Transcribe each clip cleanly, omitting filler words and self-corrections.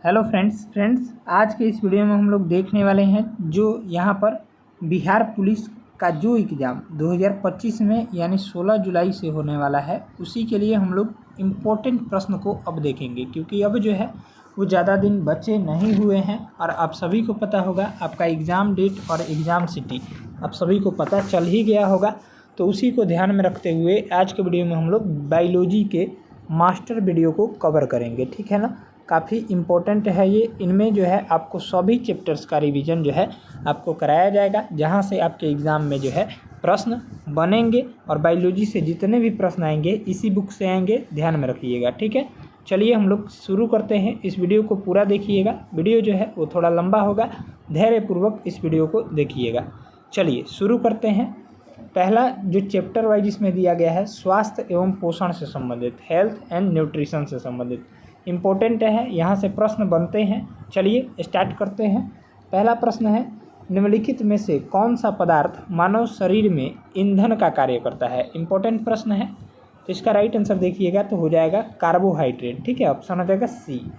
Hello friends आज के इस वीडियो में हम लोग देखने वाले हैं जो यहाँ पर बिहार पुलिस का जो एग्ज़ाम 2025 में यानी 16 जुलाई से होने वाला है, उसी के लिए हम लोग इम्पोर्टेंट प्रश्न को अब देखेंगे। क्योंकि अब जो है वो ज़्यादा दिन बचे नहीं हुए हैं और आप सभी को पता होगा आपका एग्ज़ाम डेट और एग्ज़ाम सिटी आप सभी को पता चल ही गया होगा। तो उसी को ध्यान में रखते हुए आज के वीडियो में हम लोग बायोलॉजी के मास्टर वीडियो को कवर करेंगे, ठीक है ना। काफ़ी इम्पोर्टेंट है ये। इनमें जो है आपको सभी चैप्टर्स का रिवीजन जो है आपको कराया जाएगा, जहाँ से आपके एग्ज़ाम में जो है प्रश्न बनेंगे और बायोलॉजी से जितने भी प्रश्न आएंगे इसी बुक से आएंगे, ध्यान में रखिएगा, ठीक है। चलिए हम लोग शुरू करते हैं। इस वीडियो को पूरा देखिएगा, वीडियो जो है वो थोड़ा लंबा होगा, धैर्यपूर्वक इस वीडियो को देखिएगा। चलिए शुरू करते हैं। पहला जो चैप्टर वाइज इसमें दिया गया है स्वास्थ्य एवं पोषण से संबंधित, हेल्थ एंड न्यूट्रिशन से संबंधित इम्पोर्टेंट है, यहाँ से प्रश्न बनते हैं। चलिए स्टार्ट करते हैं। पहला प्रश्न है, निम्नलिखित में से कौन सा पदार्थ मानव शरीर में ईंधन का कार्य करता है। इम्पोर्टेंट प्रश्न है, तो इसका राइट आंसर देखिएगा तो हो जाएगा कार्बोहाइड्रेट, ठीक है। ऑप्शन हो जाएगा सी।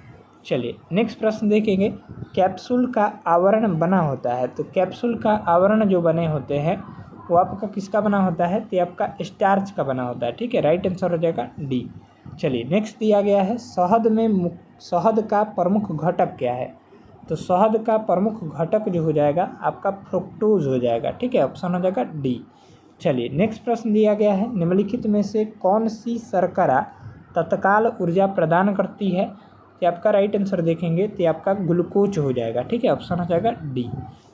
चलिए नेक्स्ट प्रश्न देखेंगे। कैप्सूल का आवरण बना होता है, तो कैप्सूल का आवरण जो बने होते हैं वो आपका किसका बना होता है, तो आपका स्टार्च का बना होता है, ठीक है। राइट आंसर हो जाएगा डी। चलिए नेक्स्ट दिया गया है, शहद का प्रमुख घटक क्या है। तो शहद का प्रमुख घटक जो हो जाएगा आपका फ्रुक्टोज हो जाएगा, ठीक है। ऑप्शन हो जाएगा डी। चलिए नेक्स्ट प्रश्न दिया गया है, निम्नलिखित में से कौन सी शर्करा तत्काल ऊर्जा प्रदान करती है। तो आपका राइट आंसर देखेंगे तो आपका ग्लूकोज हो जाएगा, ठीक है। ऑप्शन हो जाएगा डी।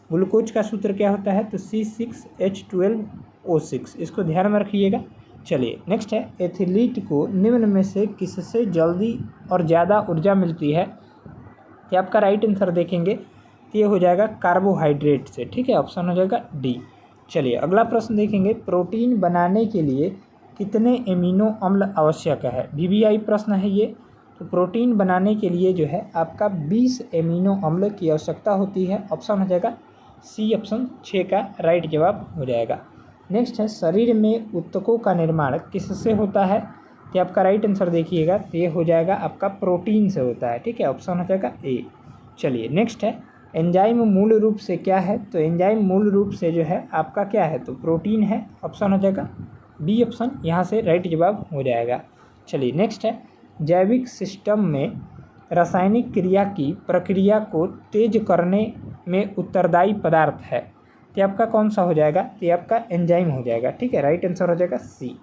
ग्लूकोज का सूत्र क्या होता है, तो C6H12O6, इसको ध्यान में रखिएगा। चलिए नेक्स्ट है, एथलीट को निम्न में से किससे जल्दी और ज़्यादा ऊर्जा मिलती है। ये आपका राइट आंसर देखेंगे तो ये हो जाएगा कार्बोहाइड्रेट से, ठीक है। ऑप्शन हो जाएगा डी। चलिए अगला प्रश्न देखेंगे, प्रोटीन बनाने के लिए कितने एमिनो अम्ल आवश्यक है। VBI प्रश्न है ये। तो प्रोटीन बनाने के लिए जो है आपका 20 एमिनो अम्ल की आवश्यकता होती है। ऑप्शन हो जाएगा सी, ऑप्शन 6 का राइट जवाब हो जाएगा। नेक्स्ट है, शरीर में ऊतकों का निर्माण किससे होता है। तो आपका राइट आंसर देखिएगा तो ये हो जाएगा आपका प्रोटीन से होता है, ठीक है। ऑप्शन हो जाएगा ए। चलिए नेक्स्ट है, एंजाइम मूल रूप से क्या है। तो एंजाइम मूल रूप से जो है आपका क्या है, तो प्रोटीन है। ऑप्शन हो जाएगा बी, ऑप्शन यहाँ से राइट जवाब हो जाएगा। चलिए नेक्स्ट है, जैविक सिस्टम में रासायनिक क्रिया की प्रक्रिया को तेज करने में उत्तरदायी पदार्थ है। तो आपका कौन सा हो जाएगा, तो आपका एंजाइम हो जाएगा, ठीक है। राइट आंसर हो जाएगा सी।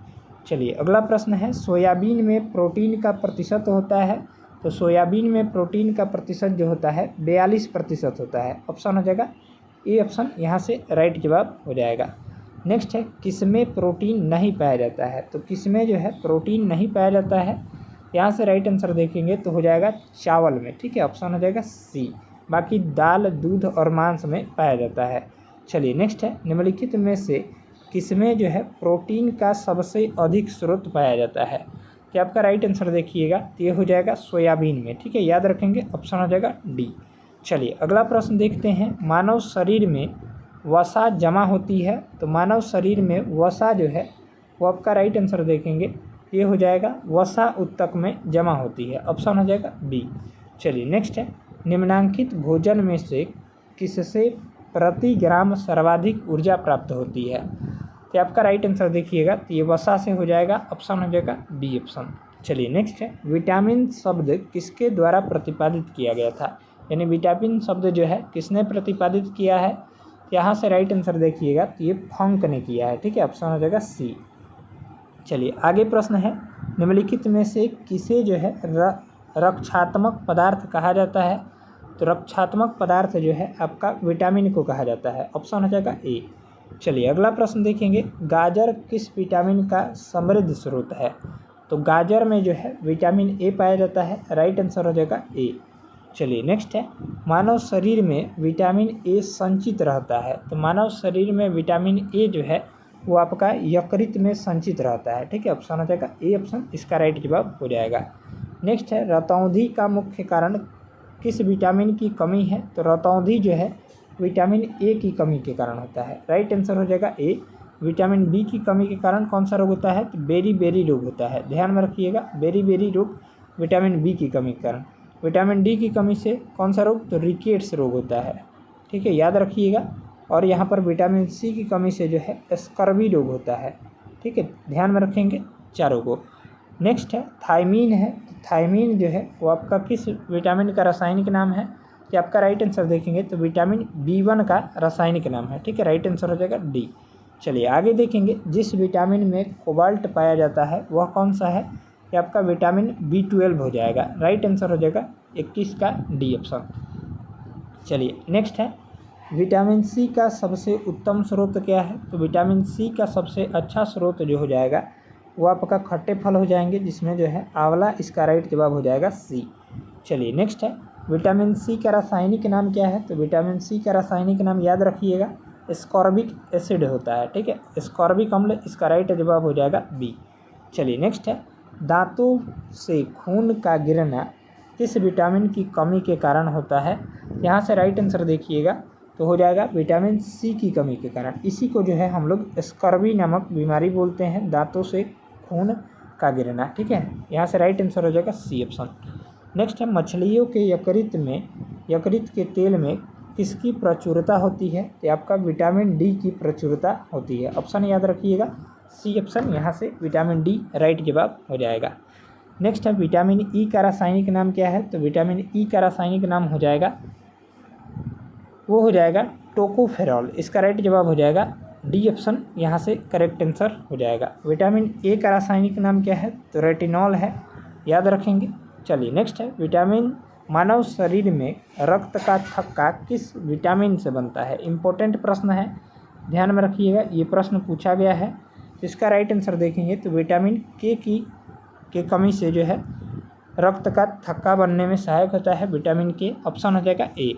चलिए अगला प्रश्न है, सोयाबीन में प्रोटीन का प्रतिशत होता है। तो सोयाबीन में प्रोटीन का प्रतिशत जो होता है 42% होता है। ऑप्शन हो जाएगा ए, ऑप्शन यहाँ से राइट जवाब हो जाएगा। नेक्स्ट है, किसमें प्रोटीन नहीं पाया जाता है। तो किसमें जो है प्रोटीन नहीं पाया जाता है, यहाँ से राइट आंसर देखेंगे तो हो जाएगा चावल में, ठीक है। ऑप्शन हो जाएगा सी। बाकी दाल, दूध और मांस में पाया जाता है। चलिए नेक्स्ट है, निम्नलिखित में से किसमें जो है प्रोटीन का सबसे अधिक स्रोत पाया जाता है। तो आपका राइट आंसर देखिएगा तो ये हो जाएगा सोयाबीन में, ठीक है। याद रखेंगे, ऑप्शन हो जाएगा डी। चलिए अगला प्रश्न देखते हैं, मानव शरीर में वसा जमा होती है। तो मानव शरीर में वसा जो है वो आपका राइट आंसर देखेंगे ये हो जाएगा वसा ऊतक में जमा होती है। ऑप्शन हो जाएगा बी। चलिए नेक्स्ट है, निम्नांकित भोजन में से किससे प्रति ग्राम सर्वाधिक ऊर्जा प्राप्त होती है। तो आपका राइट आंसर देखिएगा तो ये वसा से हो जाएगा। ऑप्शन हो जाएगा बी, ऑप्शन। चलिए नेक्स्ट है, विटामिन शब्द किसके द्वारा प्रतिपादित किया गया था। यानी विटामिन शब्द जो है किसने प्रतिपादित किया है। यहाँ से राइट आंसर देखिएगा तो ये फंक ने किया है, ठीक है। ऑप्शन हो जाएगा सी। चलिए आगे प्रश्न है, निम्नलिखित में से किसे जो है रक्षात्मक पदार्थ कहा जाता है। तो रक्षात्मक पदार्थ जो है आपका विटामिन को कहा जाता है। ऑप्शन हो जाएगा ए। चलिए अगला प्रश्न देखेंगे, गाजर किस विटामिन का समृद्ध स्रोत है। तो गाजर में जो है विटामिन ए पाया जाता है। राइट आंसर हो जाएगा ए। चलिए नेक्स्ट है, मानव शरीर में विटामिन ए संचित रहता है। तो मानव शरीर में विटामिन ए जो है वो आपका यकृत में संचित रहता है, ठीक है। ऑप्शन हो जाएगा ए, ऑप्शन इसका राइट जवाब हो जाएगा। नेक्स्ट है, रतौंधी का मुख्य कारण किस विटामिन की कमी है। तो रतौंधी जो है विटामिन ए की कमी के कारण होता है। राइट आंसर हो जाएगा ए। विटामिन बी की कमी के कारण कौन सा रोग होता है, तो बेरी बेरी रोग होता है। ध्यान में रखिएगा, बेरी बेरी रोग विटामिन बी की कमी के कारण। विटामिन डी की कमी से कौन सा रोग, तो रिकेट्स रोग होता है, ठीक है, याद रखिएगा। और यहाँ पर विटामिन सी की कमी से जो है स्कर्वी रोग होता है, ठीक है, ध्यान में रखेंगे चारों को। नेक्स्ट है थायमीन है। थायमीन जो है वो आपका किस विटामिन का रासायनिक नाम है, कि आपका राइट आंसर देखेंगे तो विटामिन B1 का रासायनिक नाम है, ठीक है, राइट आंसर हो जाएगा डी। चलिए आगे देखेंगे, जिस विटामिन में कोबाल्ट पाया जाता है वह कौन सा है, कि आपका विटामिन B12 हो जाएगा, राइट आंसर हो जाएगा 21 का डी ऑप्शन। चलिए नेक्स्ट है विटामिन सी का सबसे उत्तम स्रोत क्या है, तो विटामिन सी का सबसे अच्छा स्रोत जो हो जाएगा वो आपका खट्टे फल हो जाएंगे, जिसमें जो है आंवला, इसका राइट जवाब हो जाएगा सी। चलिए नेक्स्ट है विटामिन सी का रासायनिक नाम क्या है, तो विटामिन सी का रासायनिक नाम याद रखिएगा स्कॉर्बिक एसिड होता है, ठीक है, स्कॉर्बिक अम्ल, इसका राइट जवाब हो जाएगा बी। चलिए नेक्स्ट है दांतों से खून का गिरना किस विटामिन की कमी के कारण होता है, यहाँ से राइट आंसर देखिएगा तो हो जाएगा विटामिन सी की कमी के कारण। इसी को जो है हम लोग स्कर्वी नामक बीमारी बोलते हैं, दांतों से खून का गिरना, ठीक है, यहाँ से राइट आंसर हो जाएगा सी ऑप्शन। नेक्स्ट है मछलियों के यकृत के तेल में किसकी प्रचुरता होती है, तो आपका विटामिन डी की प्रचुरता होती है, ऑप्शन याद रखिएगा सी ऑप्शन, यहाँ से विटामिन डी राइट जवाब हो जाएगा। नेक्स्ट है विटामिन ई का रासायनिक नाम क्या है, तो विटामिन ई का रासायनिक नाम हो जाएगा वो हो जाएगा टोकोफेरॉल, इसका राइट जवाब हो जाएगा डी ऑप्शन, यहाँ से करेक्ट आंसर हो जाएगा। विटामिन ए का रासायनिक नाम क्या है, तो रेटिनॉल है, याद रखेंगे। चलिए नेक्स्ट है विटामिन मानव शरीर में रक्त का थक्का किस विटामिन से बनता है, इम्पोर्टेंट प्रश्न है, ध्यान में रखिएगा, ये प्रश्न पूछा गया है। तो इसका राइट आंसर देखेंगे तो विटामिन के की कमी से जो है रक्त का थक्का बनने में सहायक होता है विटामिन के, ऑप्शन हो जाएगा ए।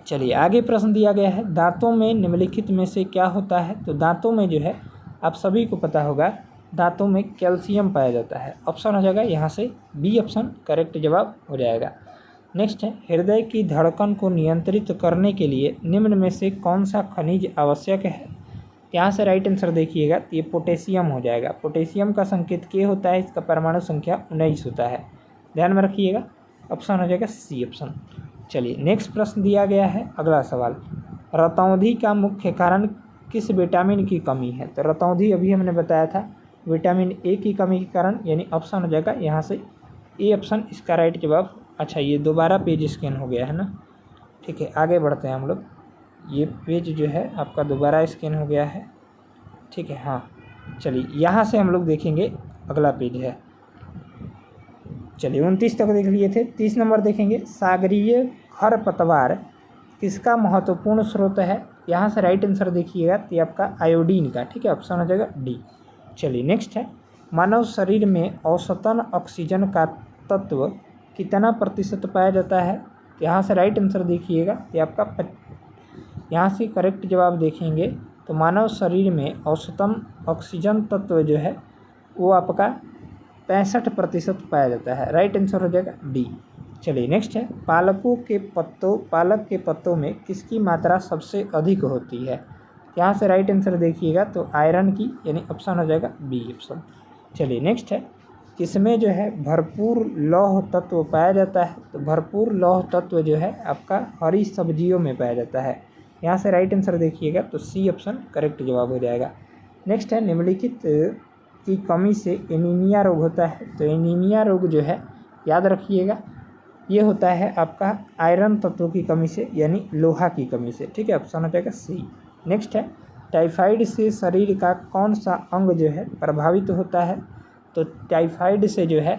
चलिए आगे प्रश्न दिया गया है दांतों में निम्नलिखित में से क्या होता है, तो दांतों में जो है आप सभी को पता होगा दांतों में कैल्शियम पाया जाता है, ऑप्शन हो जाएगा यहाँ से बी ऑप्शन, करेक्ट जवाब हो जाएगा। नेक्स्ट है हृदय की धड़कन को नियंत्रित करने के लिए निम्न में से कौन सा खनिज आवश्यक है, यहाँ से राइट आंसर देखिएगा तो ये पोटेशियम हो जाएगा। पोटेशियम का संकेत के होता है, इसका परमाणु संख्या 19 होता है, ध्यान में रखिएगा, ऑप्शन हो जाएगा सी ऑप्शन। चलिए नेक्स्ट प्रश्न दिया गया है अगला सवाल, रतौंधी का मुख्य कारण किस विटामिन की कमी है, तो रतौंधी अभी हमने बताया था विटामिन ए की कमी के कारण, यानी ऑप्शन हो जाएगा यहाँ से ए ऑप्शन, इसका राइट जवाब। अच्छा ये दोबारा पेज स्कैन हो गया है ना, ठीक है, आगे बढ़ते हैं हम लोग, ये पेज जो है आपका दोबारा स्कैन हो गया है, ठीक है, हाँ चलिए यहाँ से हम लोग देखेंगे अगला पेज है। चलिए 29 तक देख लिए थे, 30 नंबर देखेंगे सागरीय खरपतवार किसका महत्वपूर्ण स्रोत है, यहाँ से राइट आंसर देखिएगा तो आपका आयोडीन का, ठीक है, ऑप्शन हो जाएगा डी। चलिए नेक्स्ट है मानव शरीर में औसतन ऑक्सीजन का तत्व कितना प्रतिशत पाया जाता है, यहाँ से राइट आंसर देखिएगा तो आपका यहाँ से करेक्ट जवाब देखेंगे तो मानव शरीर में औसतन ऑक्सीजन तत्व जो है वो आपका 65% पाया जाता है, राइट आंसर हो जाएगा डी। चलिए नेक्स्ट है पालक के पत्तों में किसकी मात्रा सबसे अधिक होती है, यहाँ से राइट आंसर देखिएगा तो आयरन की, यानी ऑप्शन हो जाएगा बी ऑप्शन। चलिए नेक्स्ट है किसमें जो है भरपूर लौह तत्व पाया जाता है, तो भरपूर लौह तत्व जो है आपका हरी सब्जियों में पाया जाता है, यहाँ से राइट आंसर देखिएगा तो सी ऑप्शन करेक्ट जवाब हो जाएगा। नेक्स्ट है निम्नलिखित की कमी से एनीमिया रोग होता है, तो एनीमिया रोग जो है याद रखिएगा ये होता है आपका आयरन तत्व की कमी से, यानी लोहा की कमी से, ठीक है, ऑप्शन हो जाएगा सी। नेक्स्ट है टाइफाइड से शरीर का कौन सा अंग जो है प्रभावित होता है, तो टाइफाइड से जो है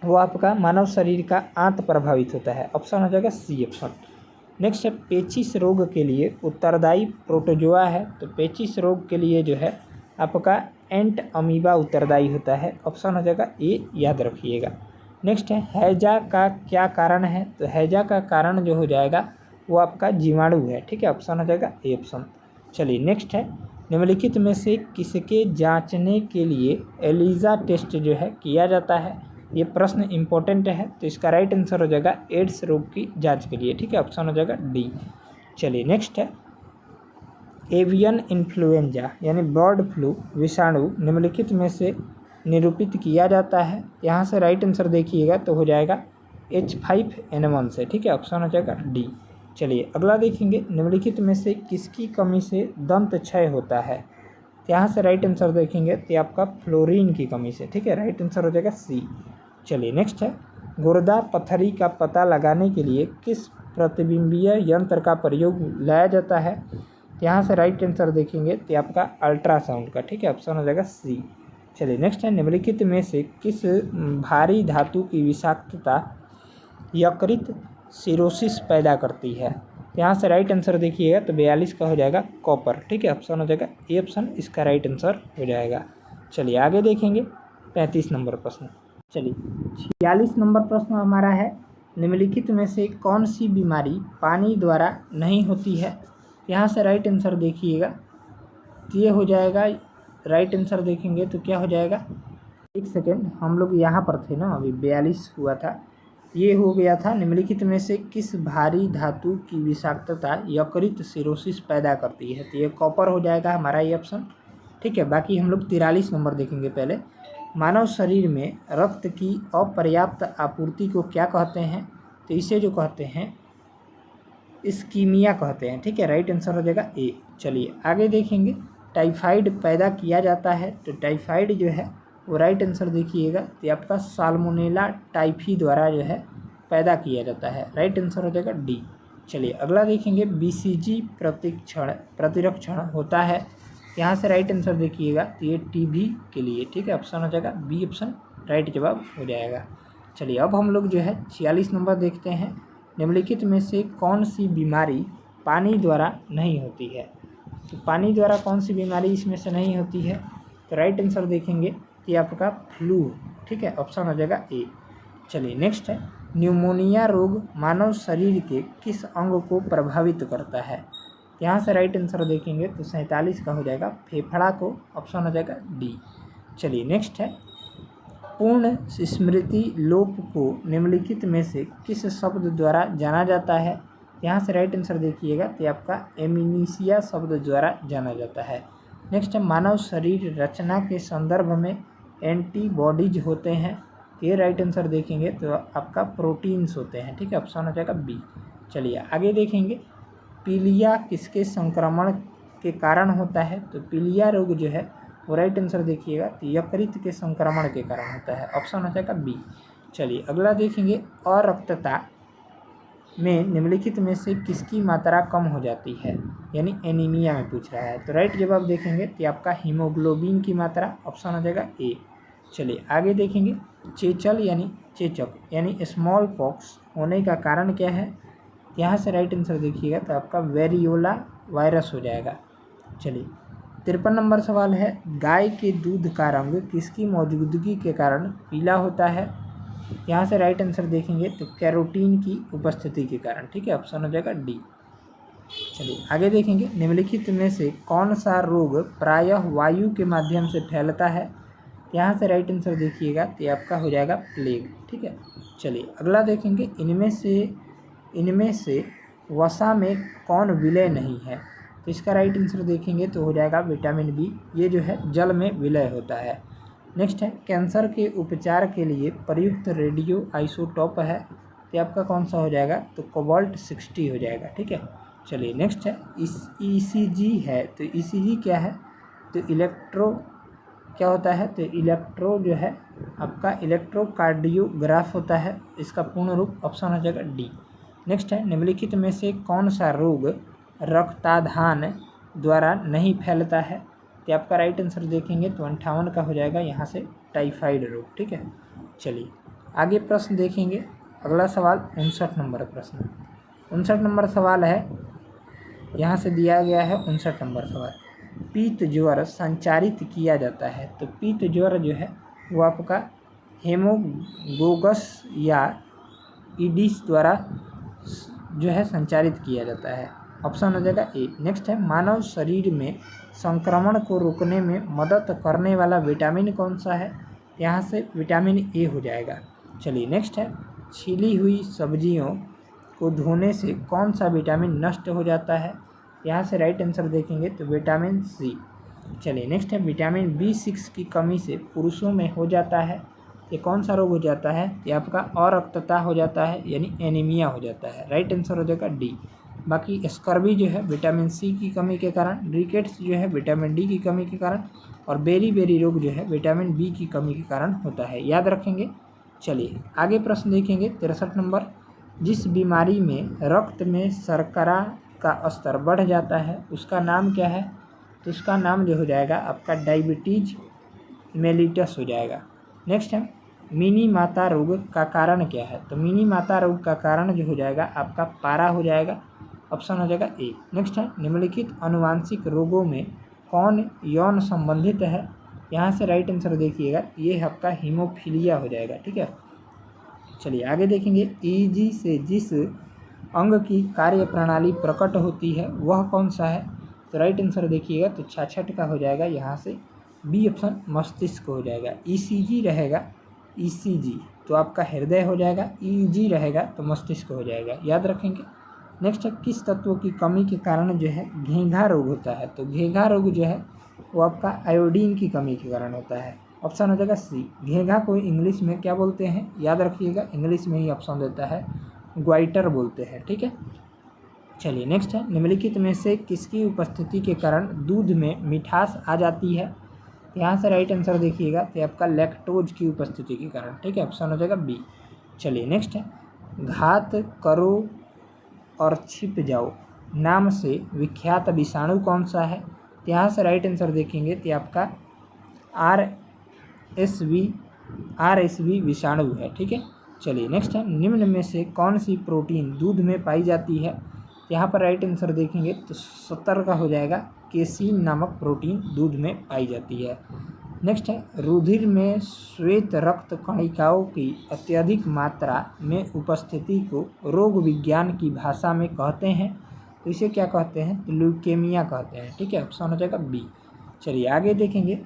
वो आपका मानव शरीर का आंत प्रभावित होता है, ऑप्शन हो जाएगा सी ऑप्शन। नेक्स्ट है पेचिश रोग के लिए उत्तरदायी प्रोटोजोआ है, तो पेचिश रोग के लिए जो है आपका एंट अमीबा उत्तरदायी होता है, ऑप्शन हो जाएगा ए, याद रखिएगा। नेक्स्ट है हैजा का क्या कारण है, तो हैजा का कारण जो हो जाएगा वो आपका जीवाणु है, ठीक है, ऑप्शन हो जाएगा ए ऑप्शन। चलिए नेक्स्ट है निम्नलिखित में से किसके जांचने के लिए एलिजा टेस्ट जो है किया जाता है, ये प्रश्न इंपॉर्टेंट है, तो इसका राइट आंसर हो जाएगा एड्स रोग की जांच के लिए, ठीक है, ऑप्शन हो जाएगा डी। चलिए नेक्स्ट है एवियन इन्फ्लुएंजा यानी बर्ड फ्लू विषाणु निम्नलिखित में से निरूपित किया जाता है, यहाँ से राइट आंसर देखिएगा तो हो जाएगा H5N1 से, ठीक है, ऑप्शन हो जाएगा डी। चलिए अगला देखेंगे, निम्नलिखित में से किसकी कमी से दंत क्षय होता है? तो यहाँ से राइट आंसर देखेंगे तो आपका फ्लोरीन की कमी से, ठीक है, राइट आंसर हो जाएगा सी। चलिए नेक्स्ट है, गुर्दा पथरी का पता लगाने के लिए किस प्रतिबिंबीय यंत्र का प्रयोग लाया जाता है? यहाँ से राइट आंसर देखेंगे तो आपका अल्ट्रासाउंड का, ठीक है, ऑप्शन हो जाएगा सी। चलिए नेक्स्ट है, निम्नलिखित में से किस भारी धातु की विषाक्तता यकृत सिरोसिस पैदा करती है? यहाँ से राइट आंसर देखिएगा तो 42 का हो जाएगा कॉपर, ठीक है, ऑप्शन हो जाएगा ए ऑप्शन इसका राइट आंसर हो जाएगा। चलिए आगे देखेंगे 35 नंबर प्रश्न। चलिए 46 नंबर प्रश्न हमारा है, निम्नलिखित में से कौन सी बीमारी पानी द्वारा नहीं होती है? यहाँ से राइट आंसर देखिएगा तो ये हो जाएगा, राइट आंसर देखेंगे तो क्या हो जाएगा, एक सेकेंड, हम लोग यहाँ पर थे ना, अभी 42 हुआ था, ये हो गया था, निम्नलिखित में से किस भारी धातु की विषाक्तता यकृत सिरोसिस पैदा करती है? तो ये कॉपर हो जाएगा हमारा ये ऑप्शन, ठीक है। बाकी हम लोग 43 नंबर देखेंगे पहले, मानव शरीर में रक्त की अपर्याप्त आपूर्ति को क्या कहते हैं? तो इसे जो कहते हैं इस्कीमिया कहते हैं, ठीक है, राइट आंसर हो जाएगा ए। चलिए आगे देखेंगे, टाइफाइड पैदा किया जाता है, तो टाइफाइड जो है वो राइट आंसर देखिएगा तो आपका साल्मोनेला टाइफी द्वारा जो है पैदा किया जाता है, राइट आंसर हो जाएगा डी। चलिए अगला देखेंगे, बीसीजी प्रतिरक्षण होता है, यहाँ से राइट आंसर देखिएगा तो ये टीबी के लिए, ठीक है, ऑप्शन हो जाएगा बी ऑप्शन राइट जवाब हो जाएगा। चलिए अब हम लोग जो है 46 नंबर देखते हैं, निम्नलिखित में से कौन सी बीमारी पानी द्वारा नहीं होती है? तो पानी द्वारा कौन सी बीमारी इसमें से नहीं होती है? तो राइट आंसर देखेंगे कि आपका फ्लू, ठीक है, ऑप्शन हो जाएगा ए। चलिए नेक्स्ट है, न्यूमोनिया रोग मानव शरीर के किस अंग को प्रभावित करता है? यहाँ से राइट आंसर देखेंगे तो 47 का हो जाएगा फेफड़ा को, ऑप्शन हो जाएगा डी। चलिए नेक्स्ट है, पूर्ण स्मृति लोप को निम्नलिखित में से किस शब्द द्वारा जाना जाता है? यहाँ से राइट आंसर देखिएगा तो आपका एमिनीसिया शब्द द्वारा जाना जाता है। नेक्स्ट है, मानव शरीर रचना के संदर्भ में एंटीबॉडीज होते हैं, ये राइट आंसर देखेंगे तो आपका प्रोटीन्स होते हैं, ठीक है, ऑप्शन हो जाएगा बी। चलिए आगे देखेंगे, पीलिया किसके संक्रमण के कारण होता है? तो पीलिया रोग जो है वो राइट आंसर देखिएगा तो यकृत के संक्रमण के कारण होता है, ऑप्शन हो जाएगा बी। चलिए अगला देखेंगे, अरक्तता में निम्नलिखित में से किसकी मात्रा कम हो जाती है? यानी एनीमिया में पूछ रहा है, तो राइट जवाब देखेंगे तो आपका हीमोग्लोबिन की मात्रा, ऑप्शन हो जाएगा ए। चलिए आगे देखेंगे, चेचक यानी स्मॉल पॉक्स होने का कारण क्या है? यहाँ से राइट आंसर देखिएगा तो आपका वेरियोला वायरस हो जाएगा। चलिए 53 नंबर सवाल है, गाय के दूध का रंग किसकी मौजूदगी के कारण पीला होता है? यहाँ से राइट आंसर देखेंगे तो कैरोटीन की उपस्थिति के कारण, ठीक है, ऑप्शन हो जाएगा डी। चलिए आगे देखेंगे, निम्नलिखित में से कौन सा रोग प्रायः वायु के माध्यम से फैलता है? यहाँ से राइट आंसर देखिएगा तो आपका हो जाएगा प्लेग, ठीक है। चलिए अगला देखेंगे, इनमें से वसा में कौन विलय नहीं है? तो इसका राइट आंसर देखेंगे तो हो जाएगा विटामिन बी, ये जो है जल में विलय होता है। नेक्स्ट है, कैंसर के उपचार के लिए प्रयुक्त रेडियो आइसोटोप है, तो आपका कौन सा हो जाएगा? तो कोबाल्ट 60 हो जाएगा, ठीक है। चलिए नेक्स्ट है, ईसीजी है, तो ईसीजी क्या है? तो इलेक्ट्रो क्या होता है? तो इलेक्ट्रो जो है आपका इलेक्ट्रोकार्डियोग्राफ होता है, इसका पूर्ण रूप, ऑप्शन हो जाएगा डी। नेक्स्ट है, निम्नलिखित में से कौन सा रोग रक्ताधान द्वारा नहीं फैलता है? तो आपका राइट आंसर देखेंगे तो 58 का हो जाएगा यहाँ से टाइफाइड रोग, ठीक है। चलिए आगे प्रश्न देखेंगे, अगला सवाल 59 नंबर प्रश्न। 59 नंबर सवाल है, यहाँ से दिया गया है 59 नंबर सवाल, पीत ज्वर संचारित किया जाता है, तो पीत ज्वर जो है वो आपका हेमोगोगस या ईडिस द्वारा जो है संचारित किया जाता है, ऑप्शन हो जाएगा ए। नेक्स्ट है, मानव शरीर में संक्रमण को रोकने में मदद करने वाला विटामिन कौन सा है? यहाँ से विटामिन ए हो जाएगा। चलिए नेक्स्ट है, छीली हुई सब्जियों को धोने से कौन सा विटामिन नष्ट हो जाता है? यहाँ से राइट आंसर देखेंगे तो विटामिन सी। चलिए नेक्स्ट है, विटामिन B6 की कमी से पुरुषों में हो जाता है, ये कौन सा रोग हो जाता है? ये आपका अरक्तता हो जाता है, यानी एनीमिया हो जाता है। राइट आंसर हो जाएगा डी। बाकी स्कर्वी जो है विटामिन सी की कमी के कारण, रिकेट्स जो है विटामिन डी की कमी के कारण, और बेरी रोग जो है विटामिन बी की कमी के कारण होता है। याद रखेंगे। चलिए आगे प्रश्न देखेंगे 63 नंबर। जिस बीमारी में रक्त में शर्करा का स्तर बढ़ जाता है उसका नाम क्या है? तो उसका नाम जो हो जाएगा आपका डायबिटीज मेलिटस हो जाएगा। नेक्स्ट है मिनी माता रोग का कारण क्या है? तो मिनी माता रोग का कारण जो हो जाएगा आपका पारा हो जाएगा। ऑप्शन हो जाएगा ए। नेक्स्ट है निम्नलिखित आनुवांशिक रोगों में कौन यौन संबंधित है? यहाँ से राइट आंसर देखिएगा, ये आपका हीमोफीलिया हो जाएगा। ठीक है, चलिए आगे देखेंगे। ईजी से जिस अंग की कार्य प्रणाली प्रकट होती है वह कौन सा है? तो राइट आंसर देखिएगा, तो 66 का हो जाएगा यहाँ से बी ऑप्शन मस्तिष्क हो जाएगा। ईसीजी रहेगा, ईसीजी तो आपका हृदय हो जाएगा, ईजी रहेगा तो मस्तिष्क हो जाएगा। याद रखेंगे। नेक्स्ट है किस तत्व की कमी के कारण जो है घेंघा रोग होता है? तो घेंघा रोग जो है वो आपका आयोडीन की कमी के कारण होता है। ऑप्शन हो जाएगा सी। घेंघा को इंग्लिश में क्या बोलते हैं? याद रखिएगा, इंग्लिश में ही ऑप्शन देता है ग्वाइटर बोलते हैं। ठीक है, चलिए नेक्स्ट है निम्नलिखित में से किसकी उपस्थिति के कारण दूध में मिठास आ जाती है? यहाँ से राइट आंसर देखिएगा, तो आपका लैक्टोज की उपस्थिति के कारण। ठीक है, ऑप्शन हो जाएगा बी। चलिए नेक्स्ट है घात करो और छिप जाओ नाम से विख्यात विषाणु कौन सा है? तो यहाँ से राइट आंसर देखेंगे तो आपका आरएसवी विषाणु है। ठीक है, चलिए नेक्स्ट है निम्न में से कौन सी प्रोटीन दूध में पाई जाती है? यहाँ पर राइट आंसर देखेंगे तो 70 का हो जाएगा केसीन नामक प्रोटीन दूध में पाई जाती है। नेक्स्ट है रुधिर में श्वेत रक्त कणिकाओं की अत्यधिक मात्रा में उपस्थिति को रोग विज्ञान की भाषा में कहते हैं, तो इसे क्या कहते हैं? तो ल्यूकेमिया कहते हैं। ठीक है, ऑप्शन हो जाएगा बी। चलिए आगे देखेंगे।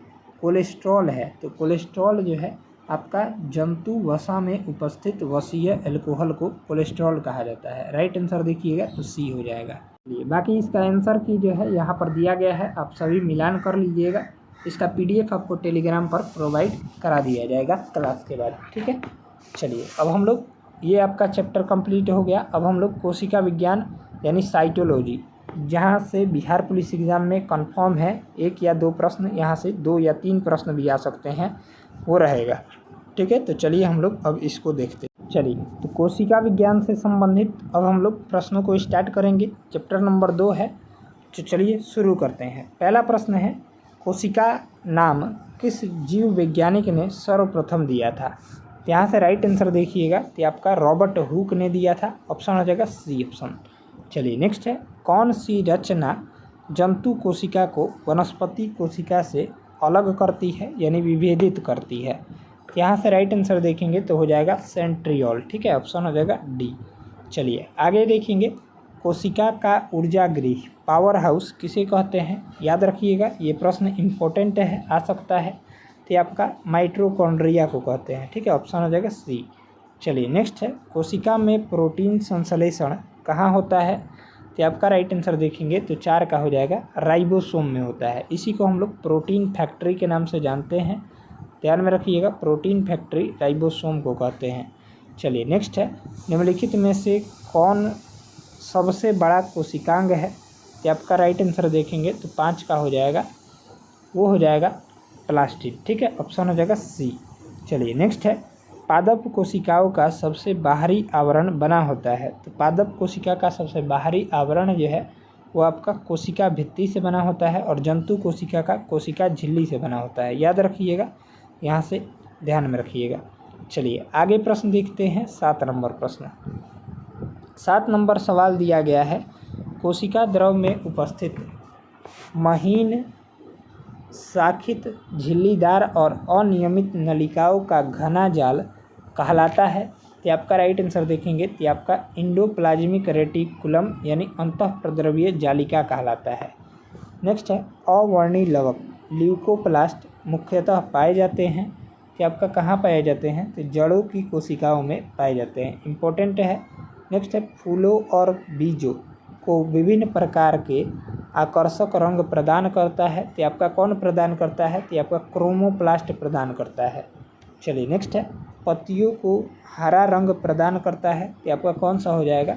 कोलेस्ट्रॉल है, तो कोलेस्ट्रॉल जो है आपका जंतु वसा में उपस्थित वसीय अल्कोहल को कोलेस्ट्रॉल कहा जाता है। राइट आंसर देखिएगा तो सी हो जाएगा। बाकी इसका आंसर की जो है यहाँ पर दिया गया है, आप सभी मिलान कर लीजिएगा। इसका पीडीएफ आपको टेलीग्राम पर प्रोवाइड करा दिया जाएगा क्लास के बाद। ठीक है, चलिए अब हम लोग ये आपका चैप्टर कंप्लीट हो गया। अब हम लोग कोशिका विज्ञान यानी साइटोलॉजी, जहाँ से बिहार पुलिस एग्ज़ाम में कंफर्म है 1 या 2 प्रश्न, यहाँ से 2 या 3 प्रश्न भी आ सकते हैं, वो रहेगा। ठीक है, तो चलिए हम लोग अब इसको देखते हैं। चलिए तो कोशिका विज्ञान से संबंधित अब हम लोग प्रश्नों को स्टार्ट करेंगे। चैप्टर नंबर 2 है, तो चलिए शुरू करते हैं। पहला प्रश्न है कोशिका नाम किस जीव वैज्ञानिक ने सर्वप्रथम दिया था? तो यहाँ से राइट आंसर देखिएगा, तो आपका रॉबर्ट हुक ने दिया था। ऑप्शन हो जाएगा सी ऑप्शन। चलिए नेक्स्ट है कौन सी रचना जंतु कोशिका को वनस्पति कोशिका से अलग करती है यानी विभेदित करती है? यहाँ से राइट आंसर देखेंगे तो हो जाएगा सेंट्रियोल। ठीक है, ऑप्शन हो जाएगा डी। चलिए आगे देखेंगे। कोशिका का ऊर्जा गृह पावर हाउस किसे कहते हैं? याद रखिएगा, ये प्रश्न इम्पोर्टेंट है, आ सकता है। तो आपका माइटोकॉन्ड्रिया को कहते हैं। ठीक है, ऑप्शन हो जाएगा सी। चलिए नेक्स्ट है कोशिका में प्रोटीन संश्लेषण कहाँ होता है? तो आपका राइट आंसर देखेंगे तो 4 का हो जाएगा राइबोसोम में होता है। इसी को हम लोग प्रोटीन फैक्ट्री के नाम से जानते हैं, ध्यान में रखिएगा। प्रोटीन फैक्ट्री राइबोसोम को कहते हैं। चलिए नेक्स्ट है निम्नलिखित में से कौन सबसे बड़ा कोशिकांग है? तो आपका राइट आंसर देखेंगे तो 5 का हो जाएगा, वो हो जाएगा प्लास्टिड। ठीक है, ऑप्शन हो जाएगा सी। चलिए नेक्स्ट है पादप कोशिकाओं का सबसे बाहरी आवरण बना होता है। तो पादप कोशिका का सबसे बाहरी आवरण जो है वो आपका कोशिका भित्ति से बना होता है और जंतु कोशिका का कोशिका झिल्ली से बना होता है। याद रखिएगा, यहाँ से ध्यान में रखिएगा। चलिए आगे प्रश्न देखते हैं। 7 नंबर प्रश्न। 7 नंबर सवाल दिया गया है कोशिका द्रव में उपस्थित महीन शाखित झिल्लीदार और अनियमित नलिकाओं का घना जाल कहलाता है। तो आपका राइट आंसर देखेंगे तो आपका इंडोप्लाज्मिक रेटिकुलम यानी अंतःप्रद्रवीय जालिका कहलाता है। नेक्स्ट है अवर्णी लवक ल्यूकोप्लास्ट मुख्यतः पाए जाते हैं। कि आपका कहाँ पाए जाते हैं? तो जड़ों की कोशिकाओं में पाए जाते हैं, इम्पोर्टेंट है। नेक्स्ट है फूलों और बीजों को विभिन्न प्रकार के आकर्षक रंग प्रदान करता है। तो आपका कौन प्रदान करता है? तो आपका क्रोमोप्लास्ट प्रदान करता है। चलिए नेक्स्ट है, पत्तियों को हरा रंग प्रदान करता है, ये आपका कौन सा हो जाएगा?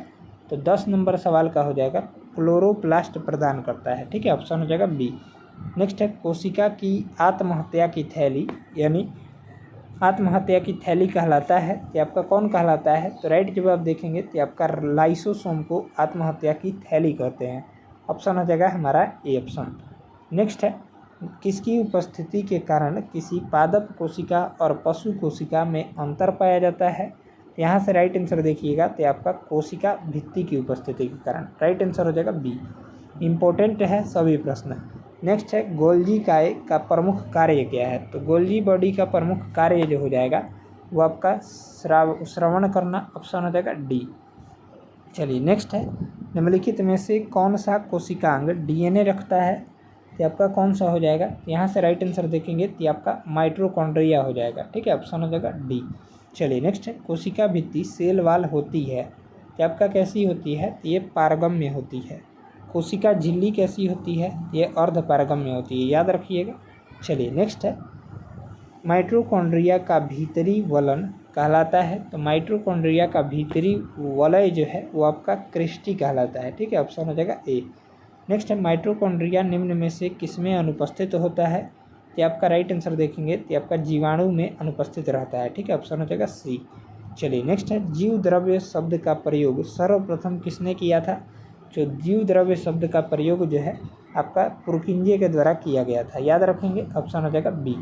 तो 10 नंबर सवाल का हो जाएगा क्लोरोप्लास्ट प्रदान करता है, ठीक है, ऑप्शन हो जाएगा बी। नेक्स्ट है, कोशिका की आत्महत्या की थैली यानी आत्महत्या की थैली कहलाता है, ये आपका कौन कहलाता है? तो राइट जवाब देखेंगे तो आपका लाइसोसोम को आत्महत्या की थैली कहते हैं, ऑप्शन हो जाएगा हमारा ए ऑप्शन। नेक्स्ट है, किसकी उपस्थिति के कारण किसी पादप कोशिका और पशु कोशिका में अंतर पाया जाता है? यहाँ से राइट आंसर देखिएगा तो आपका कोशिका भित्ति की उपस्थिति के कारण, राइट आंसर हो जाएगा बी। इम्पोर्टेंट है सभी प्रश्न। नेक्स्ट है, गोल्जी काय का प्रमुख कार्य क्या है? तो गोल्जी बॉडी का प्रमुख कार्य जो हो जाएगा वो आपका श्रवण करना, ऑप्शन हो जाएगा डी। चलिए नेक्स्ट है, निम्नलिखित में से कौन सा कोशिकांग डीएनए रखता है? तो आपका कौन सा हो जाएगा? यहाँ से राइट आंसर देखेंगे तो आपका माइटोकॉन्ड्रिया हो जाएगा, ठीक है, ऑप्शन हो जाएगा डी। चलिए नेक्स्ट है, कोशिका भित्ति सेल वाल होती है, तो आपका कैसी होती है? तो ये पारगम्य होती है। कोशिका झिल्ली कैसी होती है? ये अर्ध पारगम्य होती है, याद रखिएगा। चलिए नेक्स्ट है, माइटोकॉन्ड्रिया का भीतरी वलन कहलाता है, तो माइटोकॉन्ड्रिया का भीतरी वलय जो है वो आपका क्रिस्टी कहलाता है, ठीक है, ऑप्शन हो जाएगा ए। नेक्स्ट है, माइटोकॉन्ड्रिया निम्न में से किसमें अनुपस्थित होता है? तो आपका राइट आंसर देखेंगे तो आपका जीवाणु में अनुपस्थित रहता है, ठीक है, ऑप्शन हो जाएगा सी। चलिए नेक्स्ट है, जीव द्रव्य शब्द का प्रयोग सर्वप्रथम किसने किया था? जो जीव द्रव्य शब्द का प्रयोग जो है आपका पुरकिंजे के द्वारा किया गया था, याद रखेंगे, ऑप्शन हो जाएगा बी।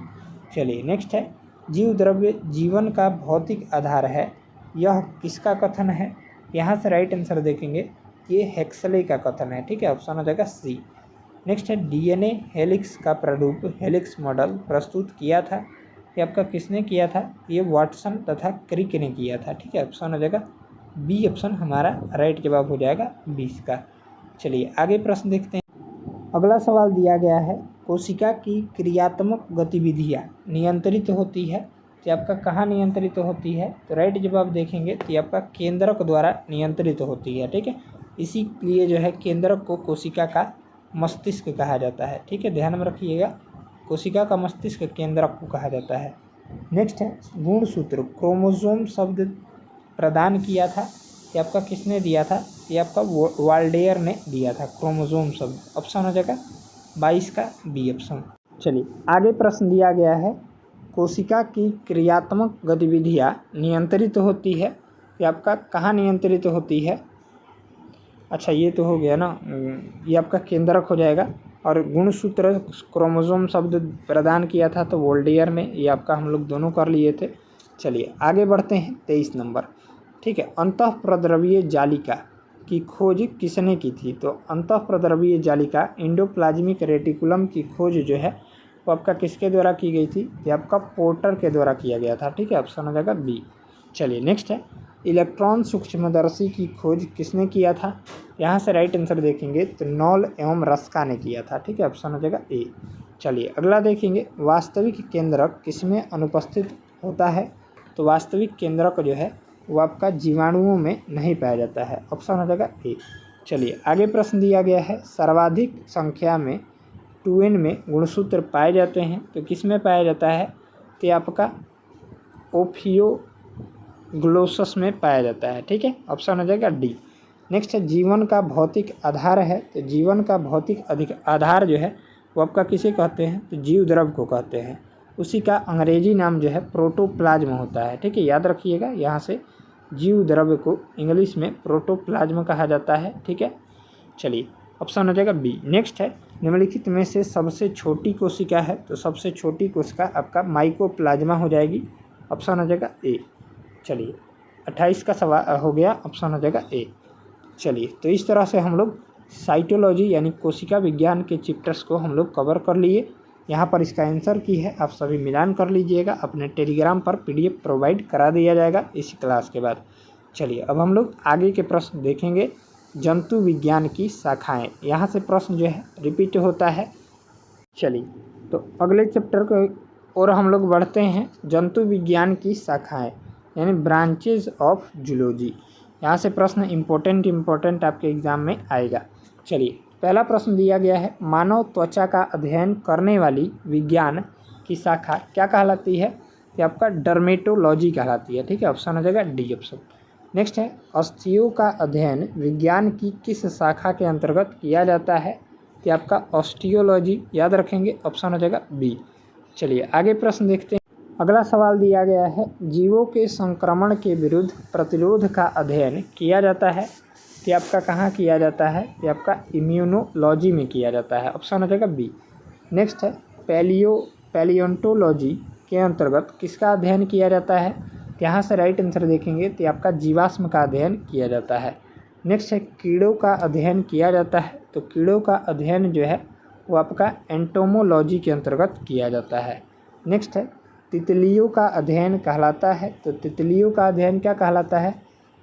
चलिए नेक्स्ट है, जीव द्रव्य जीवन का भौतिक आधार है, यह किसका कथन है? यहाँ से राइट आंसर देखेंगे, ये हेक्सले का कथन है, ठीक है, ऑप्शन हो जाएगा सी। नेक्स्ट है, डीएनए हेलिक्स का प्रारूप हेलिक्स मॉडल प्रस्तुत किया था, ये आपका किसने किया था? ये वाटसन तथा क्रिक ने किया था, ठीक है, ऑप्शन हो जाएगा बी ऑप्शन हमारा राइट जवाब हो जाएगा 20 का। चलिए आगे प्रश्न देखते हैं। अगला सवाल दिया गया है, कोशिका की क्रियात्मक गतिविधियाँ नियंत्रित होती है, तो आपका कहाँ नियंत्रित होती है? तो राइट जवाब देखेंगे तो आपका केंद्रक द्वारा नियंत्रित होती है, ठीक है, इसीलिए जो है केंद्रक को कोशिका का मस्तिष्क कहा जाता है, ठीक है, ध्यान में रखिएगा, कोशिका का मस्तिष्क केंद्रक को कहा जाता है। नेक्स्ट है, गुणसूत्र क्रोमोसोम शब्द प्रदान किया था, ये आपका किसने दिया था? ये आपका वाल्डेयर ने दिया था, क्रोमोसोम शब्द, ऑप्शन हो जाएगा 22 का बी ऑप्शन। चलिए आगे प्रश्न दिया गया है, कोशिका की क्रियात्मक गतिविधियाँ नियंत्रित होती है, ये आपका कहाँ नियंत्रित होती है? अच्छा ये तो हो गया ना, ये आपका केंद्रक हो जाएगा। और गुणसूत्र क्रोमोसोम शब्द प्रदान किया था तो वोल्डियर ने, ये आपका हम लोग दोनों कर लिए थे। चलिए आगे बढ़ते हैं, 23 नंबर, ठीक है, अंतःप्रद्रवीय जालिका की खोज किसने की थी? तो अंतःप्रद्रवीय जालिका एंडोप्लाज्मिक रेटिकुलम की खोज जो है वो आपका किसके द्वारा की गई थी? ये आपका पोर्टर के द्वारा किया गया था, ठीक है, ऑप्शन हो जाएगा बी। चलिए नेक्स्ट है, इलेक्ट्रॉन सूक्ष्मदर्शी की खोज किसने किया था? यहाँ से राइट आंसर देखेंगे तो नॉल एवं रस्का ने किया था, ठीक है, ऑप्शन हो जाएगा ए। चलिए अगला देखेंगे, वास्तविक केंद्रक किसमें अनुपस्थित होता है? तो वास्तविक केंद्रक जो है वो आपका जीवाणुओं में नहीं पाया जाता है, ऑप्शन हो जाएगा ए। चलिए आगे प्रश्न दिया गया है, सर्वाधिक संख्या में 2n में गुणसूत्र पाए जाते हैं, तो किस में पाया जाता है? तो आपका ओफियोग्लोसस में पाया जाता है, ठीक है, ऑप्शन हो जाएगा डी। नेक्स्ट है, जीवन का भौतिक आधार है, तो जीवन का भौतिक आधार जो है वो आपका किसे कहते हैं? तो जीव द्रव को कहते हैं, उसी का अंग्रेजी नाम जो है प्रोटोप्लाज्म होता है, ठीक है, याद रखिएगा, यहाँ से जीव द्रव्य को इंग्लिश में प्रोटोप्लाज्म कहा जाता है, ठीक है। चलिए ऑप्शन हो जाएगा बी। नेक्स्ट है, निम्नलिखित में से सबसे छोटी कोशिका है, तो सबसे छोटी कोशिका आपका माइकोप्लाज्मा हो जाएगी, ऑप्शन हो जाएगा ए। चलिए 28 का सवाल हो गया, ऑप्शन हो जाएगा ए। चलिए तो इस तरह से हम लोग साइटोलॉजी यानी कोशिका विज्ञान के चैप्टर्स को हम लोग कवर कर लिए। यहाँ पर इसका आंसर की है, आप सभी मिलान कर लीजिएगा, अपने टेलीग्राम पर PDF प्रोवाइड करा दिया जाएगा इस क्लास के बाद। चलिए अब हम लोग आगे के प्रश्न देखेंगे, जंतु विज्ञान की शाखाएं, यहाँ से प्रश्न जो है रिपीट होता है। चलिए तो अगले चैप्टर को और हम लोग बढ़ते हैं, जंतु विज्ञान की शाखाएँ यानी ब्रांचेज ऑफ जूलॉजी। यहाँ से प्रश्न इम्पोर्टेंट आपके एग्जाम में आएगा। चलिए पहला प्रश्न दिया गया है, मानव त्वचा का अध्ययन करने वाली विज्ञान की शाखा क्या कहलाती है? तो आपका डर्मेटोलॉजी कहलाती है। ठीक है, ऑप्शन हो जाएगा डी ऑप्शन। नेक्स्ट है अस्थियों का अध्ययन विज्ञान की किस शाखा के अंतर्गत किया जाता है? तो आपका ऑस्टियोलॉजी, याद रखेंगे, ऑप्शन हो जाएगा बी। चलिए आगे प्रश्न देखते हैं। अगला सवाल दिया गया है जीवों के संक्रमण के विरुद्ध प्रतिरोध का अध्ययन किया जाता है। तो आपका कहाँ किया जाता है? ये आपका इम्यूनोलॉजी में किया जाता है, ऑप्शन हो जाएगा बी। नेक्स्ट है पैलियोंटोलॉजी के अंतर्गत किसका अध्ययन किया जाता है? यहाँ से राइट आंसर देखेंगे तो आपका जीवाश्म का अध्ययन किया जाता है। नेक्स्ट है कीड़ों का अध्ययन किया जाता है। तो कीड़ों का अध्ययन जो है वो आपका एंटोमोलॉजी के अंतर्गत किया जाता है। नेक्स्ट है तितलियों का अध्ययन कहलाता है। तो तितलियों का अध्ययन क्या कहलाता है?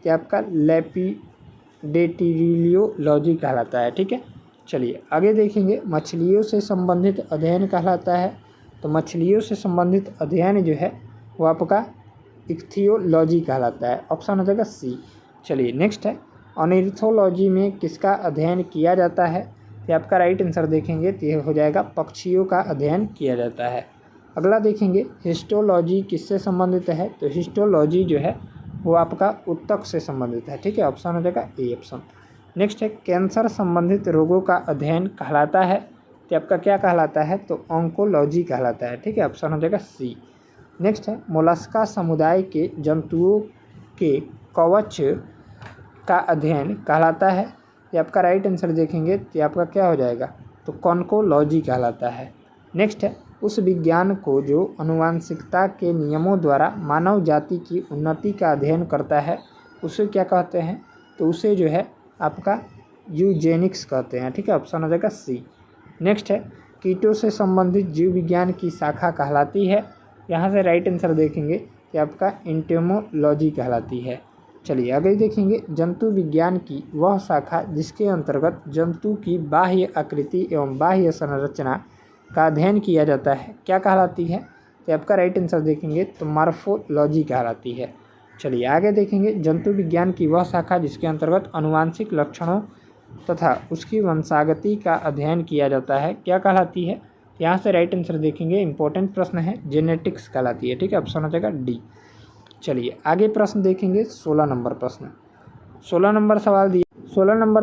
कि आपका लेपिडेटिरियोलॉजी कहलाता है। ठीक है, चलिए आगे देखेंगे। मछलियों से संबंधित अध्ययन कहलाता है। तो मछलियों से संबंधित अध्ययन जो है वो आपका इक्थियोलॉजी कहलाता है, ऑप्शन हो जाएगा सी। चलिए नेक्स्ट है ऑर्निथोलॉजी में किसका अध्ययन किया जाता है? तो आपका राइट आंसर देखेंगे तो ये हो जाएगा पक्षियों का अध्ययन किया जाता है। अगला देखेंगे हिस्टोलॉजी किससे संबंधित है? तो हिस्टोलॉजी जो है वो आपका उत्तक से संबंधित है। ठीक है, ऑप्शन हो जाएगा ए ऑप्शन। नेक्स्ट है कैंसर संबंधित रोगों का अध्ययन कहलाता है। तो आपका क्या कहलाता है? तो ऑन्कोलॉजी कहलाता है। ठीक है, ऑप्शन हो जाएगा सी। नेक्स्ट है मोलस्का समुदाय के जंतुओं के कवच का अध्ययन कहलाता है। ये आपका राइट आंसर देखेंगे तो आपका क्या हो जाएगा? तो कॉन्कोलॉजी कहलाता है। नेक्स्ट है उस विज्ञान को जो आनुवंशिकता के नियमों द्वारा मानव जाति की उन्नति का अध्ययन करता है उसे क्या कहते हैं? तो उसे जो है आपका यूजेनिक्स कहते हैं। ठीक है, ऑप्शन हो जाएगा सी। नेक्स्ट है कीटों से संबंधित जीव विज्ञान की शाखा कहलाती है। यहाँ से राइट आंसर देखेंगे कि आपका एंटोमोलॉजी कहलाती है। चलिए आगे देखेंगे जंतु विज्ञान की वह शाखा जिसके अंतर्गत जंतु की बाह्य आकृति एवं बाह्य संरचना का अध्ययन किया जाता है क्या कहलाती है? तो आपका राइट आंसर देखेंगे तो मॉर्फोलॉजी कहलाती है। चलिए आगे देखेंगे जंतु विज्ञान की वह शाखा जिसके अंतर्गत आनुवांशिक लक्षणों तथा उसकी वंशागति का अध्ययन किया जाता है क्या कहलाती है? यहाँ से राइट आंसर देखेंगे, इंपॉर्टेंट प्रश्न है, जेनेटिक्स कहलाती है। ठीक है, ऑप्शन हो जाएगा डी। चलिए आगे प्रश्न देखेंगे 16 नंबर प्रश्न। 16 नंबर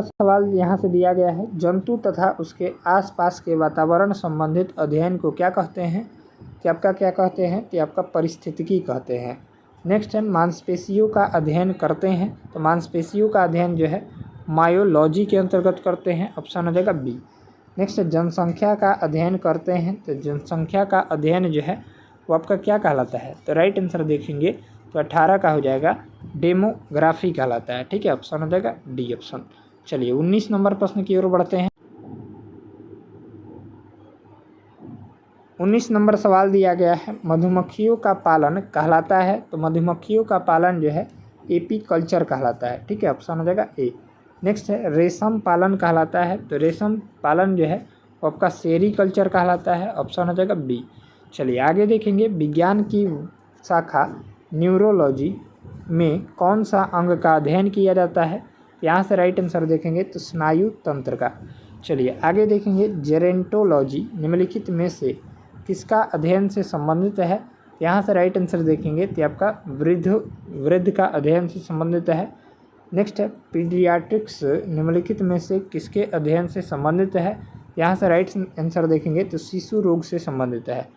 सवाल यहाँ से दिया गया है जंतु तथा उसके आसपास के वातावरण संबंधित अध्ययन को क्या कहते हैं? कि आपका क्या कहते हैं? कि आपका पारिस्थितिकी कहते हैं। नेक्स्ट है मांसपेशियों का अध्ययन करते हैं। तो मांसपेशियों का अध्ययन जो है मायोलॉजी के अंतर्गत करते हैं, ऑप्शन हो जाएगा बी। नेक्स्ट जनसंख्या का अध्ययन करते हैं। तो जनसंख्या का अध्ययन जो है वो आपका क्या कहलाता है? तो राइट आंसर देखेंगे तो 18 का हो जाएगा डेमोग्राफी कहलाता है। ठीक है, ऑप्शन हो जाएगा डी ऑप्शन। चलिए 19 नंबर प्रश्न की ओर बढ़ते हैं। 19 नंबर सवाल दिया गया है मधुमक्खियों का पालन कहलाता है। तो मधुमक्खियों का पालन जो है एपीकल्चर कहलाता है। ठीक है, ऑप्शन हो जाएगा ए। नेक्स्ट है रेशम पालन कहलाता है। तो रेशम पालन जो है वो आपका सेरीकल्चर कहलाता है, ऑप्शन हो जाएगा बी। चलिए आगे देखेंगे विज्ञान की शाखा न्यूरोलॉजी में कौन सा अंग का अध्ययन किया जाता है? यहाँ से राइट आंसर देखेंगे तो स्नायु तंत्र का। चलिए आगे देखेंगे जेरेंटोलॉजी निम्नलिखित में से किसका अध्ययन से संबंधित है? यहाँ से राइट आंसर देखेंगे तो आपका वृद्ध का अध्ययन से संबंधित है। नेक्स्ट है पीडियाट्रिक्स निम्नलिखित में से किसके अध्ययन से संबंधित है? यहाँ से राइट आंसर देखेंगे तो शिशु रोग से संबंधित है।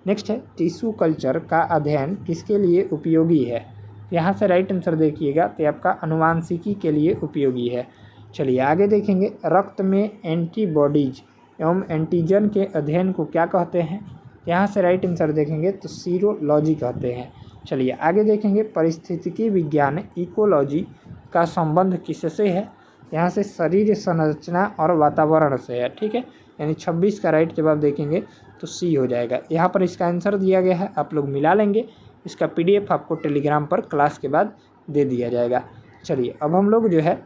नेक्स्ट है टिश्यू कल्चर का अध्ययन किसके लिए उपयोगी है? यहाँ से राइट आंसर देखिएगा तो आपका आनुवांशिकी के लिए उपयोगी है। चलिए आगे देखेंगे रक्त में एंटीबॉडीज एवं एंटीजन के अध्ययन को क्या कहते हैं? यहाँ से राइट आंसर देखेंगे तो सीरोलॉजी कहते हैं। चलिए आगे देखेंगे पारिस्थितिकी विज्ञान इकोलॉजी का संबंध किससे है? यहाँ से शरीर संरचना और वातावरण से है। ठीक है, यानी 26 का राइट जवाब देखेंगे तो सी हो जाएगा। यहाँ पर इसका आंसर दिया गया है, आप लोग मिला लेंगे। इसका पीडीएफ आपको टेलीग्राम पर क्लास के बाद दे दिया जाएगा। चलिए अब हम लोग जो है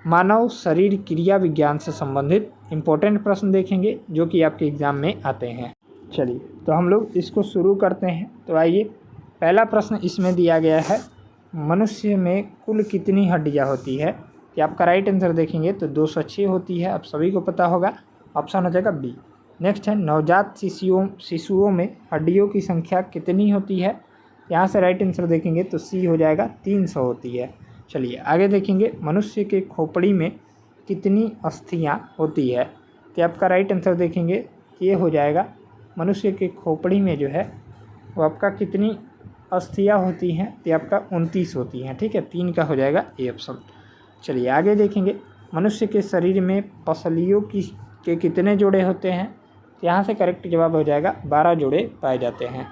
मानव शरीर क्रिया विज्ञान से संबंधित इम्पोर्टेंट प्रश्न देखेंगे जो कि आपके एग्ज़ाम में आते हैं। चलिए तो हम लोग इसको शुरू करते हैं। तो आइए पहला प्रश्न इसमें दिया गया है मनुष्य में कुल कितनी हड्डियाँ होती है? कि आपका राइट आंसर देखेंगे तो 206 होती है, आप सभी को पता होगा, ऑप्शन हो जाएगा बी। नेक्स्ट है नवजात शिशुओं में हड्डियों की संख्या कितनी होती है। यहाँ से राइट आंसर देखेंगे तो सी हो जाएगा 300 होती है। चलिए आगे देखेंगे मनुष्य के खोपड़ी में कितनी अस्थियाँ होती है। तो आपका राइट आंसर देखेंगे ये हो जाएगा मनुष्य के खोपड़ी में जो है वो आपका कितनी अस्थियाँ होती हैं। तो आपका 29 होती हैं। ठीक है, 3 का हो जाएगा ए ऑप्शन। चलिए आगे देखेंगे मनुष्य के शरीर में पसलियों के कितने जोड़े होते हैं। तो यहाँ से करेक्ट जवाब हो जाएगा 12 जोड़े पाए जाते हैं।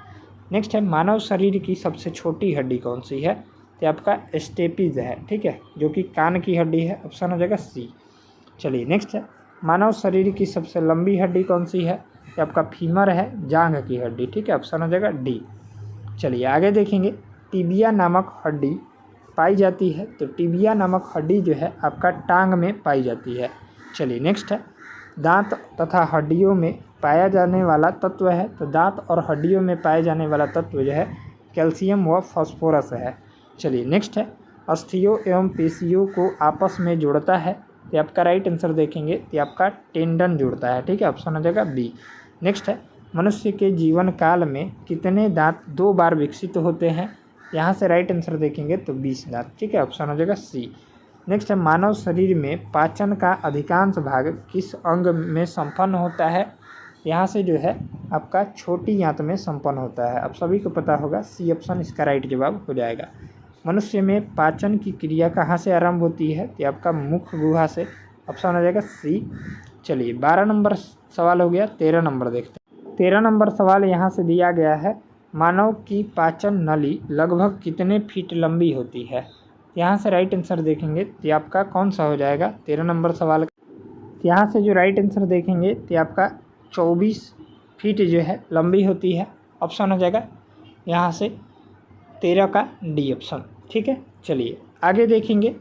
नेक्स्ट है मानव शरीर की सबसे छोटी हड्डी कौन सी है। तो आपका स्टेपीज है। ठीक है, जो कि कान की हड्डी है। ऑप्शन हो जाएगा सी। चलिए नेक्स्ट है मानव शरीर की सबसे लंबी हड्डी कौन सी है। तो आपका फीमर है, जांघ की हड्डी। ठीक है, ऑप्शन हो जाएगा डी। चलिए आगे देखेंगे टिबिया नामक हड्डी पाई जाती है। तो टिबिया नामक हड्डी जो है आपका टांग में पाई जाती है। चलिए नेक्स्ट है दांत तथा हड्डियों में पाया जाने वाला तत्व है। तो दांत और हड्डियों में पाए जाने वाला तत्व जो है कैल्शियम व फास्फोरस है। चलिए नेक्स्ट है अस्थियों एवं पेशियों को आपस में जोड़ता है। तो आपका राइट आंसर देखेंगे तो आपका टेंडन जुड़ता है। ठीक है, ऑप्शन हो जाएगा बी। नेक्स्ट है मनुष्य के जीवन काल में कितने दांत 2 बार विकसित होते हैं। यहाँ से राइट आंसर देखेंगे तो 20 दांत। ठीक है, ऑप्शन हो जाएगा सी। नेक्स्ट है मानव शरीर में पाचन का अधिकांश भाग किस अंग में संपन्न होता है। यहाँ से जो है आपका छोटी आंत में संपन्न होता है। अब सभी को पता होगा सी ऑप्शन इसका राइट जवाब हो जाएगा। मनुष्य में पाचन की क्रिया कहाँ से आरंभ होती है। तो आपका मुख गुहा से। ऑप्शन हो जाएगा सी। चलिए 12 नंबर सवाल हो गया। 13 नंबर देखते हैं। 13 नंबर सवाल यहाँ से दिया गया है मानव की पाचन नली लगभग कितने फीट लंबी होती है। यहाँ से राइट आंसर देखेंगे तो आपका कौन सा हो जाएगा 13 नंबर सवाल। यहाँ से जो राइट आंसर देखेंगे तो आपका 24 फीट जो है लंबी होती है। ऑप्शन हो जाएगा यहाँ से 13 का डी ऑप्शन। ठीक है, चलिए आगे देखेंगे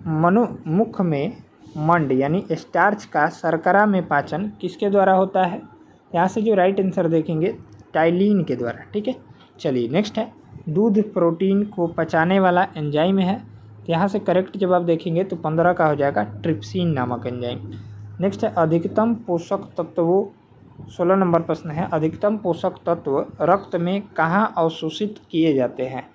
मुख में मंड यानी स्टार्च का शर्करा में पाचन किसके द्वारा होता है। यहाँ से जो राइट आंसर देखेंगे टाइलिन के द्वारा। ठीक है, चलिए नेक्स्ट है दूध प्रोटीन को पचाने वाला एंजाइम है। तो यहाँ से करेक्ट जवाब देखेंगे तो 15 का हो जाएगा ट्रिप्सिन नामक एंजाइम। नेक्स्ट है अधिकतम पोषक तत्वों 16 नंबर प्रश्न है अधिकतम पोषक तत्व रक्त में कहाँ अवशोषित किए जाते हैं।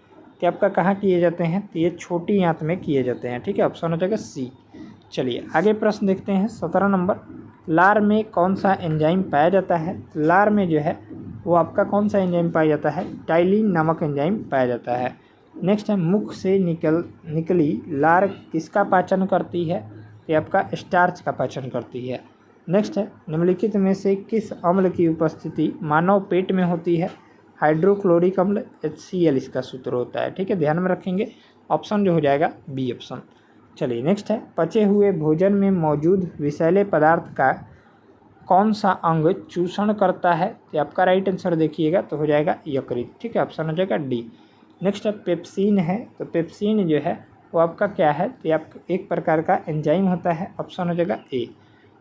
तो आपका कहाँ किए जाते हैं। तो ये छोटी आंत में किए जाते हैं। ठीक है, ऑप्शन हो जाएगा सी। चलिए आगे प्रश्न देखते हैं 17 नंबर लार में कौन सा एंजाइम पाया जाता है। लार में जो है वो आपका कौन सा एंजाइम पाया जाता है टाइलिन नामक एंजाइम पाया जाता है। नेक्स्ट है मुख से निकली लार किसका पाचन करती है। तो आपका स्टार्च का पाचन करती है। नेक्स्ट है निम्नलिखित में से किस अम्ल की उपस्थिति मानव पेट में होती है। हाइड्रोक्लोरिक अम्ल HCl इसका सूत्र होता है। ठीक है, ध्यान में रखेंगे। ऑप्शन जो हो जाएगा बी ऑप्शन। चलिए नेक्स्ट है पचे हुए भोजन में मौजूद विषैले पदार्थ का कौन सा अंग चूषण करता है। तो आपका राइट आंसर देखिएगा तो हो जाएगा यकृत। ठीक है, ऑप्शन हो जाएगा डी। नेक्स्ट है पेप्सिन है। तो पेप्सिन जो है वो आपका क्या है। तो आप एक प्रकार का एंजाइम होता है। ऑप्शन हो जाएगा ए।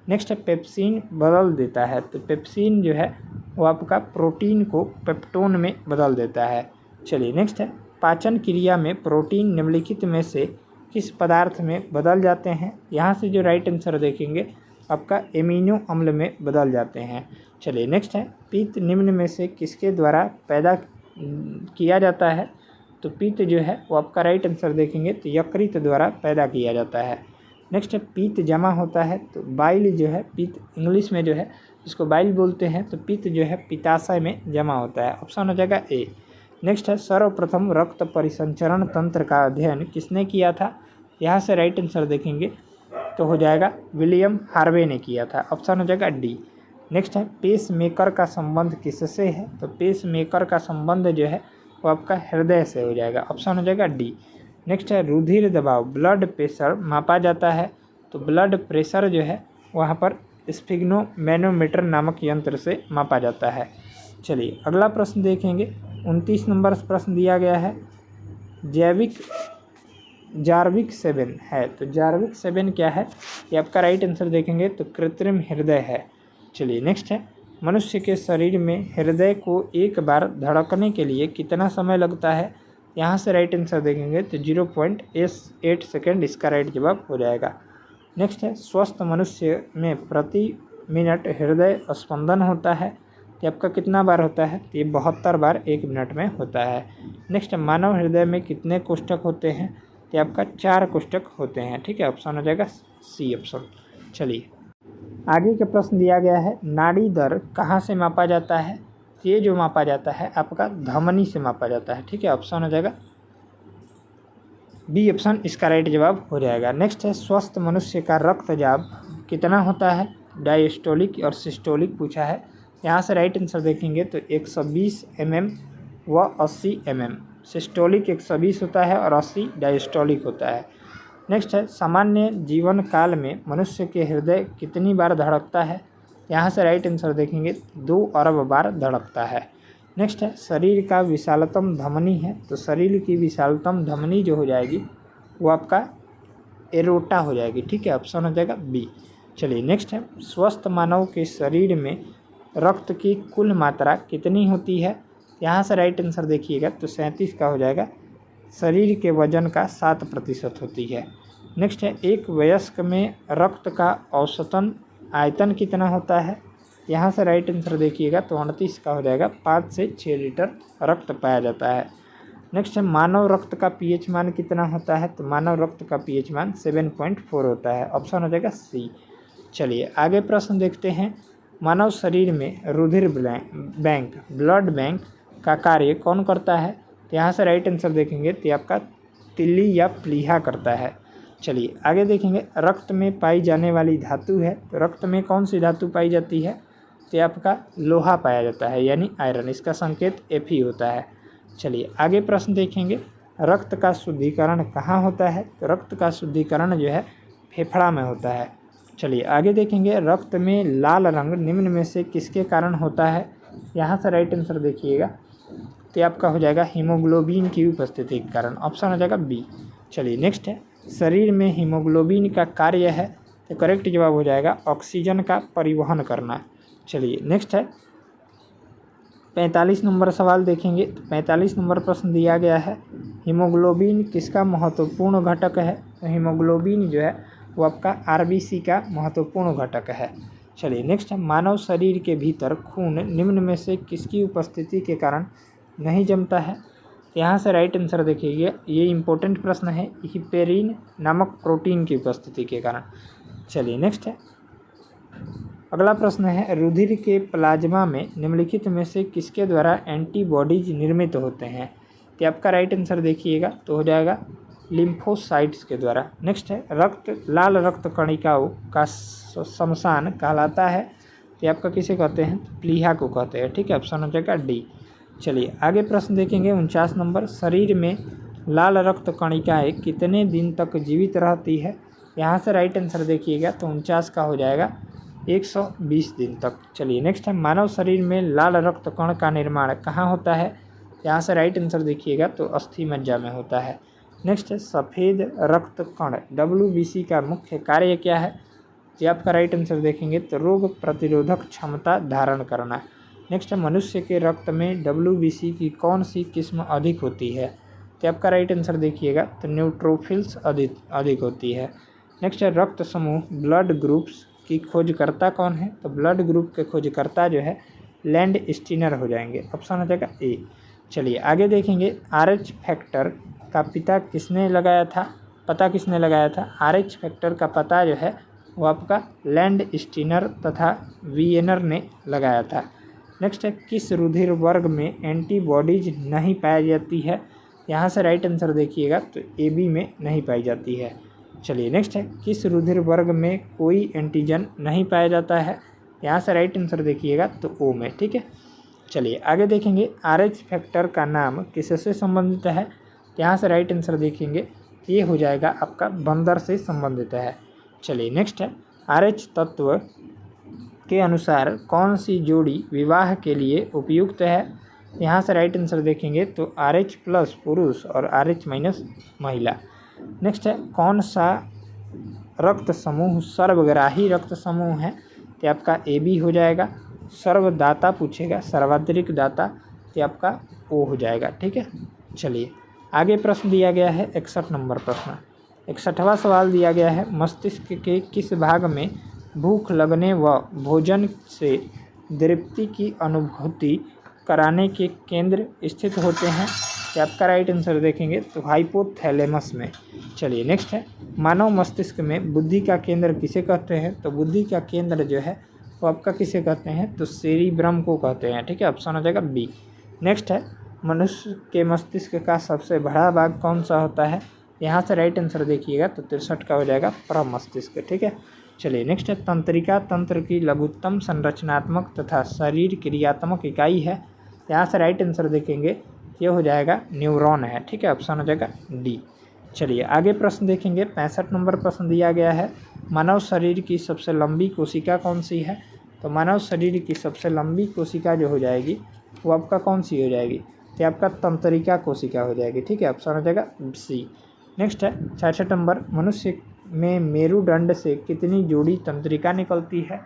नेक्स्ट है पेप्सिन बदल देता है। तो पेप्सिन जो है वो आपका प्रोटीन को पेप्टोन में बदल देता है। चलिए नेक्स्ट है पाचन क्रिया में प्रोटीन निम्नलिखित में से किस पदार्थ में बदल जाते हैं। यहाँ से जो राइट आंसर देखेंगे आपका एमिनो अम्ल में बदल जाते हैं। चलिए नेक्स्ट है पित्त निम्न में से किसके द्वारा पैदा किया जाता है। तो पित्त जो है वो आपका राइट आंसर देखेंगे तो यकृत द्वारा पैदा किया जाता है। नेक्स्ट है पित्त जमा होता है। तो बाइल जो है पित्त इंग्लिश में जो है इसको बाइल बोलते हैं। तो पित्त जो है पित्ताशय में जमा होता है। ऑप्शन हो जाएगा ए। नेक्स्ट है सर्वप्रथम रक्त परिसंचरण तंत्र का अध्ययन किसने किया था। यहाँ से राइट आंसर देखेंगे तो हो जाएगा विलियम हार्वे ने किया था। ऑप्शन हो जाएगा डी। नेक्स्ट है पेस मेकर का संबंध किससे है। तो पेस मेकर का संबंध जो है वो आपका हृदय से हो जाएगा। ऑप्शन हो जाएगा डी। नेक्स्ट है रुधिर दबाव ब्लड प्रेशर मापा जाता है। तो ब्लड प्रेशर जो है वहाँ पर स्फिग्नोमैनोमीटर नामक यंत्र से मापा जाता है। चलिए अगला प्रश्न देखेंगे 29 नंबर प्रश्न दिया गया है जार्विक 7 है। तो जार्विक 7 क्या है। ये आपका राइट आंसर देखेंगे तो कृत्रिम हृदय है। चलिए नेक्स्ट है मनुष्य के शरीर में हृदय को एक बार धड़कने के लिए कितना समय लगता है। यहाँ से राइट आंसर देखेंगे तो 0.8 सेकेंड इसका राइट जवाब हो जाएगा। नेक्स्ट है स्वस्थ मनुष्य में प्रति मिनट हृदय स्पंदन होता है? तो आपका कितना बार होता है? तो ये 72 बार 1 मिनट में होता है। नेक्स्ट, मानव हृदय में कितने कोष्ठक होते हैं? तो आपका 4 कोष्ठक होते हैं। ठीक है, ऑप्शन हो जाएगा सी ऑप्शन। चलिए आगे के प्रश्न दिया गया है, नाड़ी दर कहाँ से मापा जाता है? ये जो मापा जाता है आपका धमनी से मापा जाता है। ठीक है, ऑप्शन हो जाएगा बी ऑप्शन इसका राइट जवाब हो जाएगा। नेक्स्ट है, स्वस्थ मनुष्य का रक्तचाप कितना होता है? डायस्टोलिक और सिस्टोलिक पूछा है। यहाँ से राइट आंसर देखेंगे तो 120 mm व 80 mm। सिस्टोलिक 120 होता है और 80 डायस्टोलिक होता है। नेक्स्ट है, सामान्य जीवन काल में मनुष्य के हृदय कितनी बार धड़कता है? यहाँ से राइट आंसर देखेंगे 2 अरब बार धड़कता है। नेक्स्ट है, शरीर का विशालतम धमनी है? तो शरीर की विशालतम धमनी जो हो जाएगी वो आपका एरोटा हो जाएगी। ठीक है, ऑप्शन हो जाएगा बी। चलिए नेक्स्ट है, स्वस्थ मानव के शरीर में रक्त की कुल मात्रा कितनी होती है? यहाँ से राइट आंसर देखिएगा तो 37 का हो जाएगा। शरीर के वजन का 7% होती है। नेक्स्ट है, एक वयस्क में रक्त का औसतन आयतन कितना होता है? यहाँ से राइट आंसर देखिएगा तो 29 का हो जाएगा। 5 से 6 लीटर रक्त पाया जाता है। नेक्स्ट है, मानव रक्त का पीएच मान कितना होता है? तो मानव रक्त का पीएच मान 7.4 होता है। ऑप्शन हो जाएगा सी। चलिए आगे प्रश्न देखते हैं, मानव शरीर में रुधिर बैंक ब्लड बैंक का कार्य कौन करता है? तो यहाँ से राइट आंसर देखेंगे तो आपका तिल्ली या प्लीहा करता है। चलिए आगे देखेंगे, रक्त में पाई जाने वाली धातु है? तो रक्त में कौन सी धातु पाई जाती है? तो आपका लोहा पाया जाता है यानी आयरन। इसका संकेत Fe होता है। चलिए आगे प्रश्न देखेंगे, रक्त का शुद्धिकरण कहाँ होता है? तो रक्त का शुद्धिकरण जो है फेफड़ा में होता है। चलिए आगे देखेंगे, रक्त में लाल रंग निम्न में से किसके कारण होता है? यहाँ से राइट आंसर देखिएगा तो आपका हो जाएगा हीमोग्लोबिन की उपस्थिति के कारण। ऑप्शन हो जाएगा बी। चलिए नेक्स्ट है, शरीर में हीमोग्लोबिन का कार्य है? तो करेक्ट जवाब हो जाएगा ऑक्सीजन का परिवहन करना। चलिए नेक्स्ट है, 45 नंबर सवाल देखेंगे। तो 45 नंबर प्रश्न दिया गया है, हीमोग्लोबिन किसका महत्वपूर्ण घटक है? तो हीमोग्लोबिन जो है वो आपका आरबीसी का महत्वपूर्ण घटक है। चलिए नेक्स्ट है, मानव शरीर के भीतर खून निम्न में से किसकी उपस्थिति के कारण नहीं जमता है? यहाँ से राइट आंसर देखिए, ये इम्पोर्टेंट प्रश्न है, हिपेरिन नामक प्रोटीन की उपस्थिति के कारण। चलिए नेक्स्ट है, अगला प्रश्न है, रुधिर के प्लाज्मा में निम्नलिखित में से किसके द्वारा एंटीबॉडीज निर्मित होते हैं? तो आपका राइट आंसर देखिएगा तो हो जाएगा लिम्फोसाइट्स के द्वारा। नेक्स्ट है, लाल रक्त कणिकाओं का शमशान कहलाता है? तो आपका किसे कहते हैं? तो प्लीहा को कहते हैं। ठीक है, ऑप्शन हो जाएगा डी। चलिए आगे प्रश्न देखेंगे, 49 नंबर, शरीर में लाल रक्त कणिकाएँ कितने दिन तक जीवित रहती है? यहाँ से राइट आंसर देखिएगा तो 49 का हो जाएगा 120 दिन तक। चलिए नेक्स्ट है, मानव शरीर में लाल रक्त कण का निर्माण कहाँ होता है? यहाँ से राइट आंसर देखिएगा तो अस्थि मज्जा में होता है। नेक्स्ट है, सफ़ेद रक्त कण WBC का मुख्य कार्य क्या है? ये आपका राइट आंसर देखेंगे तो रोग प्रतिरोधक क्षमता धारण करना। नेक्स्ट है, मनुष्य के रक्त में WBC की कौन सी किस्म अधिक होती है? तो आपका राइट आंसर देखिएगा तो न्यूट्रोफिल्स अधिक होती है। नेक्स्ट है, रक्त समूह ब्लड ग्रुप्स की खोजकर्ता कौन है? तो ब्लड ग्रुप के खोजकर्ता जो है लैंड स्टीनर हो जाएंगे। ऑप्शन हो जाएगा ए। चलिए आगे देखेंगे, RH फैक्टर का पिता किसने लगाया था? पता किसने लगाया था? RH फैक्टर का पता जो है वो आपका लैंड स्टीनर तथा वियनर ने लगाया था। नेक्स्ट है, किस रुधिर वर्ग में एंटीबॉडीज नहीं पाई जाती है? यहाँ से राइट आंसर देखिएगा तो AB में नहीं पाई जाती है। चलिए नेक्स्ट है, किस रुधिर वर्ग में कोई एंटीजन नहीं पाया जाता है? यहाँ से राइट आंसर देखिएगा तो O में। ठीक है, चलिए आगे देखेंगे, RH फैक्टर का नाम किससे संबंधित है? यहाँ से राइट आंसर देखेंगे ये हो जाएगा आपका बंदर से संबंधित है। चलिए नेक्स्ट है, RH तत्व के अनुसार कौन सी जोड़ी विवाह के लिए उपयुक्त है? यहाँ से राइट आंसर देखेंगे तो RH+ पुरुष और RH- महिला। नेक्स्ट है, कौन सा रक्त समूह सर्वग्राही रक्त समूह है? तो आपका AB हो जाएगा। सर्वदाता पूछेगा, सर्वाधिक दाता, तो आपका O हो जाएगा। ठीक है, चलिए आगे प्रश्न दिया गया है 61 नंबर प्रश्न। 61वां सवाल दिया गया है, मस्तिष्क के किस भाग में भूख लगने व भोजन से तृप्ति की अनुभूति कराने के केंद्र स्थित होते हैं। तो आपका राइट आंसर देखेंगे तो हाइपोथैलेमस में। चलिए नेक्स्ट है, मानव मस्तिष्क में बुद्धि का केंद्र किसे कहते हैं? तो बुद्धि का केंद्र जो है वो आपका किसे कहते हैं? तो सेरिब्रम को कहते हैं। ठीक है, ऑप्शन हो जाएगा बी। नेक्स्ट है, मनुष्य के मस्तिष्क का सबसे बड़ा भाग कौन सा होता है? यहाँ से राइट आंसर देखिएगा तो 63 का हो जाएगा प्रमस्तिष्क। ठीक है, चलिए नेक्स्ट है, तंत्रिका तंत्र की लघुत्तम संरचनात्मक तथा शरीर क्रियात्मक इकाई है। यहाँ से राइट आंसर देखेंगे ये हो जाएगा न्यूरॉन है। ठीक है, ऑप्शन हो जाएगा डी। चलिए आगे प्रश्न देखेंगे, 65 नंबर प्रश्न दिया गया है, मानव शरीर की सबसे लंबी कोशिका कौन सी है? तो मानव शरीर की सबसे लंबी कोशिका जो हो जाएगी वो आपका कौन सी हो जाएगी? तो आपका तंत्रिका कोशिका हो जाएगी। ठीक है, ऑप्शन हो जाएगा सी। नेक्स्ट है 66 नंबर, मनुष्य में मेरुदंड से कितनी जोड़ी तंत्रिका निकलती है?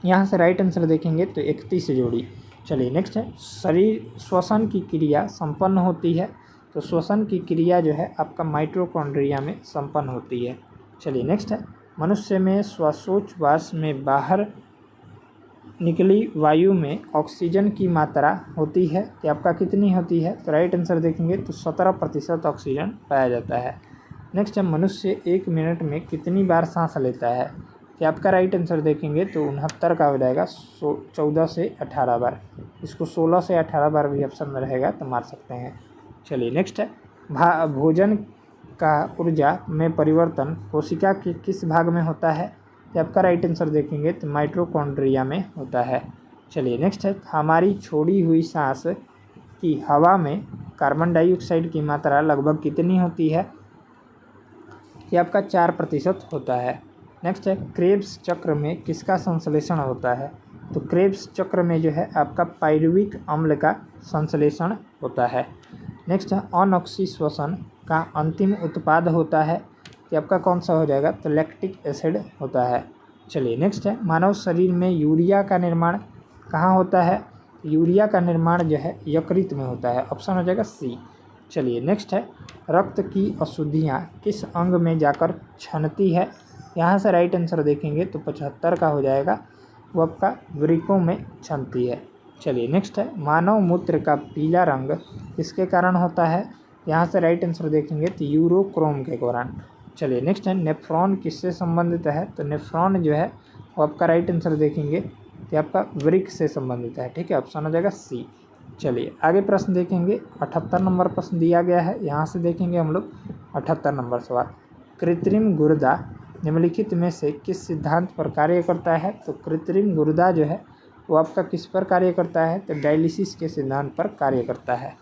यहाँ से राइट आंसर देखेंगे तो 31 जोड़ी। चलिए नेक्स्ट है, शरीर श्वसन की क्रिया संपन्न होती है। तो श्वसन की क्रिया जो है आपका माइटोकॉन्ड्रिया में संपन्न होती है। चलिए नेक्स्ट है, मनुष्य में श्वासोच्छ्वास में बाहर निकली वायु में ऑक्सीजन की मात्रा होती है कि आपका कितनी होती है? तो राइट आंसर देखेंगे तो 17% ऑक्सीजन पाया जाता है। नेक्स्ट है, मनुष्य 1 मिनट में कितनी बार सांस लेता है? कि आपका राइट आंसर देखेंगे तो 69 का हो जाएगा 14 से 18 बार। इसको 16 से 18 बार भी ऑप्शन में रहेगा तो मार सकते हैं। चलिए नेक्स्ट है, भोजन का ऊर्जा में परिवर्तन कोशिका के किस भाग में होता है? तो आपका राइट आंसर देखेंगे तो माइटोकॉन्ड्रिया में होता है। चलिए नेक्स्ट है, हमारी छोड़ी हुई सांस की हवा में कार्बन डाइऑक्साइड की मात्रा लगभग कितनी होती है? कि आपका 4% होता है। नेक्स्ट है, क्रेब्स चक्र में किसका संश्लेषण होता है? तो क्रेब्स चक्र में जो है आपका पाइरुविक अम्ल का संश्लेषण होता है। नेक्स्ट है, अनऑक्सी श्वसन का अंतिम उत्पाद होता है कि आपका कौन सा हो जाएगा? तो लैक्टिक एसिड होता है। चलिए नेक्स्ट है, मानव शरीर में यूरिया का निर्माण कहाँ होता है? यूरिया का निर्माण जो है यकृत में होता है। ऑप्शन हो जाएगा सी। चलिए नेक्स्ट है, रक्त की अशुद्धियाँ किस अंग में जाकर छनती है? यहाँ से राइट आंसर देखेंगे तो 75 का हो जाएगा, वो आपका वृक्कों में छनती है। चलिए नेक्स्ट है, मानव मूत्र का पीला रंग किसके कारण होता है? यहाँ से राइट आंसर देखेंगे तो यूरोक्रोम के कारण। चलिए नेक्स्ट है, नेफ्रॉन किससे संबंधित है? तो नेफ्रॉन जो है वो आपका राइट आंसर देखेंगे तो आपका वृक्क से संबंधित है। ठीक है, ऑप्शन हो जाएगा सी। चलिए आगे प्रश्न देखेंगे, 78 नंबर प्रश्न दिया गया है। यहाँ से देखेंगे हम लोग 78 नंबर सवाल, कृत्रिम गुर्दा निम्नलिखित में से किस सिद्धांत पर कार्य करता है? तो कृत्रिम गुर्दा जो है वो आपका किस पर कार्य करता है? तो डायलिसिस के सिद्धांत पर कार्य करता है।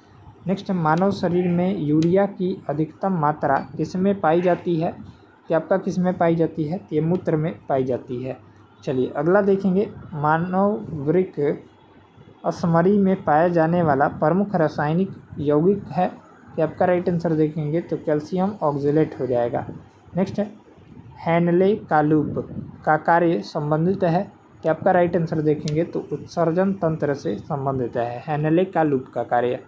नेक्स्ट, मानव शरीर में यूरिया की अधिकतम मात्रा किस में पाई जाती है? कि आपका किस में पाई जाती है? तो ये मूत्र में पाई जाती है। चलिए अगला देखेंगे, मानव वृक्क असमरी में पाया जाने वाला प्रमुख रासायनिक यौगिक है कि आपका राइट आंसर देखेंगे तो कैल्शियम ऑक्जेलेट हो जाएगा। नेक्स्ट है, हैनले का लूप का कार्य संबंधित है कि आपका राइट आंसर देखेंगे तो उत्सर्जन तंत्र से संबंधित है हैनले का लूप का कार्य।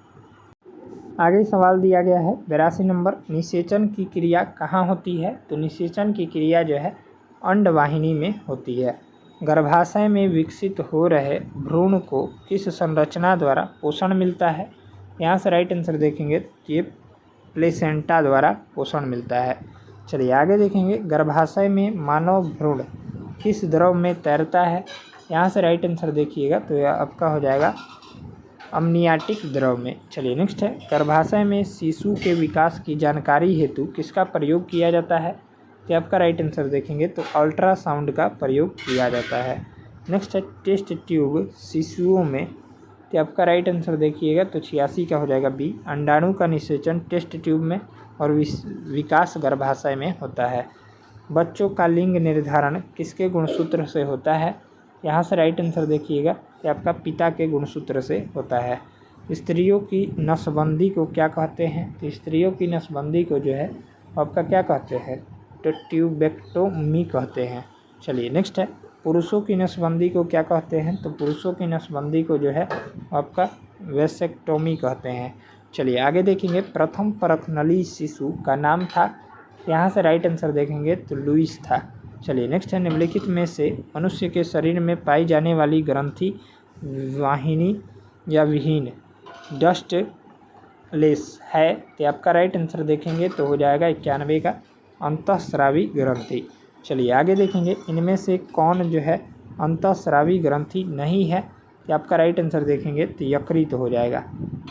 आगे सवाल दिया गया है 82 नंबर, निषेचन की क्रिया कहाँ होती है? तो निषेचन की क्रिया जो है अंडवाहिनी में होती है। गर्भाशय में विकसित हो रहे भ्रूण को किस संरचना द्वारा पोषण मिलता है? यहाँ से राइट आंसर देखेंगे तो ये प्लेसेंटा द्वारा पोषण मिलता है। चलिए आगे देखेंगे, गर्भाशय में मानव भ्रूण किस द्रव में तैरता है? यहाँ से राइट आंसर देखिएगा तो यह आपका हो जाएगा अमनियाटिक द्रव में। चलिए नेक्स्ट है, गर्भाशय में शिशु के विकास की जानकारी हेतु किसका प्रयोग किया जाता है? तो आपका राइट आंसर देखेंगे तो अल्ट्रासाउंड का प्रयोग किया जाता है। नेक्स्ट है, टेस्ट ट्यूब शिशुओं में, तो आपका राइट आंसर देखिएगा तो 86 का हो जाएगा बी। अंडाणु का निषेचन टेस्ट ट्यूब में और विकास गर्भाशय में होता है। बच्चों का लिंग निर्धारण किसके गुणसूत्र से होता है? यहाँ से राइट आंसर देखिएगा कि आपका पिता के गुणसूत्र से होता है। स्त्रियों की नसबंदी को क्या कहते हैं? तो स्त्रियों की नसबंदी को जो है आपका क्या कहते हैं? तो ट्यूबेक्टोमी कहते हैं। चलिए नेक्स्ट है, पुरुषों की नसबंदी को क्या कहते हैं? तो पुरुषों की नसबंदी को जो है आपका वेसेक्टोमी कहते हैं। चलिए आगे देखेंगे, प्रथम परखनली शिशु का नाम था, यहाँ से राइट आंसर देखेंगे तो लुइस था। चलिए नेक्स्ट है, निम्नलिखित में से मनुष्य के शरीर में पाई जाने वाली ग्रंथि वाहिनी या विहीन डस्ट लेस है। तो आपका राइट आंसर देखेंगे तो हो जाएगा 91 का अंतःस्रावी ग्रंथि। चलिए आगे देखेंगे, इनमें से कौन जो है अंतःस्रावी ग्रंथि नहीं है। तो आपका राइट आंसर देखेंगे तो यकृत हो जाएगा।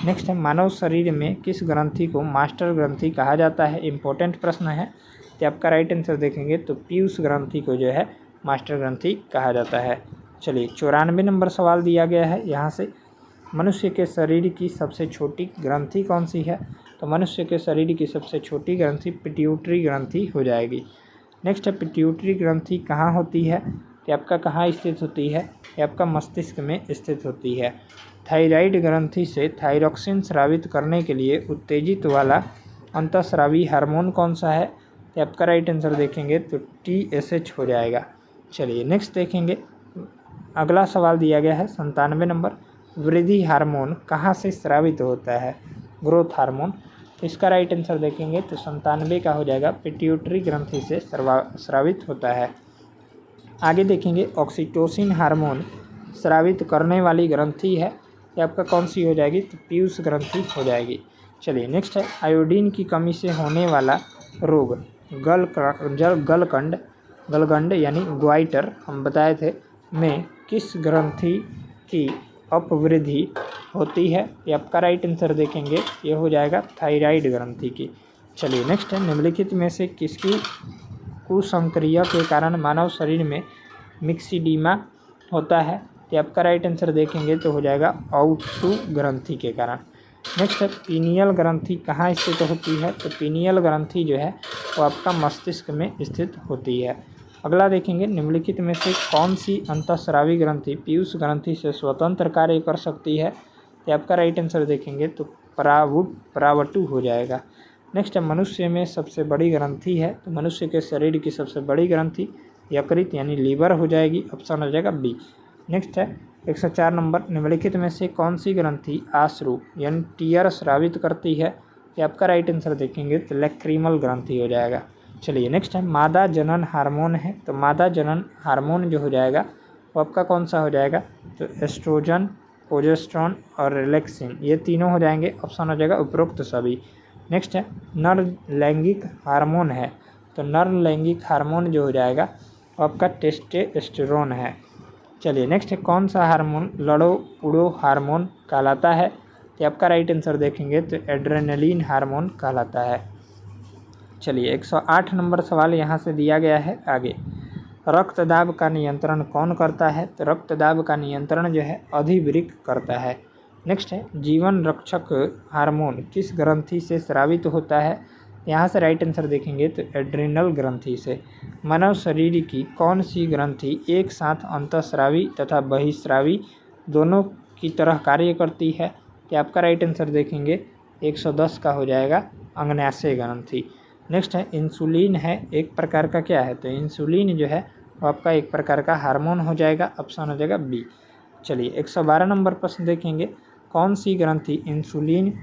नेक्स्ट है, मानव शरीर में किस ग्रंथि को मास्टर ग्रंथि कहा जाता है। इंपॉर्टेंट प्रश्न है। तो आपका राइट आंसर देखेंगे तो पीयूष ग्रंथि को जो है मास्टर ग्रंथि कहा जाता है। चलिए 94 नंबर सवाल दिया गया है यहाँ से, मनुष्य के शरीर की सबसे छोटी ग्रंथि कौन सी है। तो मनुष्य के शरीर की सबसे छोटी ग्रंथि पिट्यूटरी ग्रंथि हो जाएगी। नेक्स्ट है, पिट्यूटरी ग्रंथि कहाँ होती है। तो आपका कहाँ स्थित होती है, ये आपका मस्तिष्क में स्थित होती है। थायराइड ग्रंथि से थायरॉक्सिन स्रावित करने के लिए उत्तेजित वाला अंतःस्रावी हार्मोन कौन सा है। तो आपका राइट आंसर देखेंगे तो TSH हो जाएगा। चलिए नेक्स्ट देखेंगे, अगला सवाल दिया गया है 97 नंबर, वृद्धि हार्मोन कहाँ से स्रावित होता है। Growth hormone. तो इसका राइट आंसर देखेंगे तो 97 का हो जाएगा पिट्यूटरी ग्रंथि से स्रावित होता है। आगे देखेंगे, ऑक्सीटोसिन हार्मोन स्रावित करने वाली ग्रंथि है, ये आपका कौन सी हो जाएगी। तो पीयूष ग्रंथि हो जाएगी। चलिए नेक्स्ट है, आयोडीन की कमी से होने वाला रोग गलगंड यानी ग्वाइटर हम बताए थे में किस ग्रंथि की अपवृद्धि होती है। ये आपका राइट आंसर देखेंगे ये हो जाएगा थायराइड ग्रंथि की। चलिए नेक्स्ट है, निम्नलिखित में से किसकी कुसंक्रिया के कारण मानव शरीर में मिक्सिडीमा होता है। तो आपका राइट आंसर देखेंगे तो हो जाएगा आउटू ग्रंथि के कारण। नेक्स्ट है, पीनियल ग्रंथि कहाँ स्थित होती है। तो पीनियल ग्रंथि जो है वो आपका मस्तिष्क में स्थित होती है। अगला देखेंगे, निम्नलिखित में से कौन सी अंतःस्रावी ग्रंथि पीयूष ग्रंथि से स्वतंत्र कार्य कर सकती है। तो आपका राइट आंसर देखेंगे तो परावटु हो जाएगा। नेक्स्ट है, मनुष्य में सबसे बड़ी ग्रंथि है। तो मनुष्य के शरीर की सबसे बड़ी ग्रंथि यकृत यानी लीवर हो जाएगी। ऑप्शन हो जाएगा बी। नेक्स्ट है 104 नंबर, निम्नलिखित में से कौन सी ग्रंथि आश्रु यानी टीयर स्रावित करती है। ये आपका राइट आंसर देखेंगे तो लैक्रिमल ग्रंथि हो जाएगा। चलिए नेक्स्ट है, मादा जनन हार्मोन है। तो मादा जनन हार्मोन जो हो जाएगा वो आपका कौन सा हो जाएगा। तो एस्ट्रोजन, प्रोजेस्टेरोन और रिलैक्सिन ये तीनों हो जाएंगे। ऑप्शन हो जाएगा उपरोक्त सभी। नेक्स्ट है, नर लैंगिक हार्मोन है। तो नर लैंगिक हार्मोन जो हो जाएगा वो आपका टेस्टोस्टेरोन है। चलिए नेक्स्ट है, कौन सा हार्मोन लड़ो उड़ो हार्मोन कहलाता है। तो आपका राइट आंसर देखेंगे तो एड्रेनलिन हार्मोन कहलाता है। चलिए 108 नंबर सवाल यहाँ से दिया गया है आगे, रक्तदाब का नियंत्रण कौन करता है। तो रक्तदाब का नियंत्रण जो है अधिवृक्क करता है। नेक्स्ट है, जीवन रक्षक हार्मोन किस ग्रंथि से स्रावित होता है। यहाँ से राइट आंसर देखेंगे तो एड्रिनल ग्रंथि से। मानव शरीर की कौन सी ग्रंथि एक साथ अंतःस्रावी तथा बहिस्रावी दोनों की तरह कार्य करती है। तो आपका राइट आंसर देखेंगे 110 का हो जाएगा अग्न्याशय ग्रंथि। नेक्स्ट है, इंसुलिन है एक प्रकार का क्या है। तो इंसुलिन जो है वो आपका एक प्रकार का हार्मोन हो जाएगा। ऑप्शन हो जाएगा बी। चलिए 112 नंबर प्रश्न देखेंगे, कौन सी ग्रंथि इंसुलिन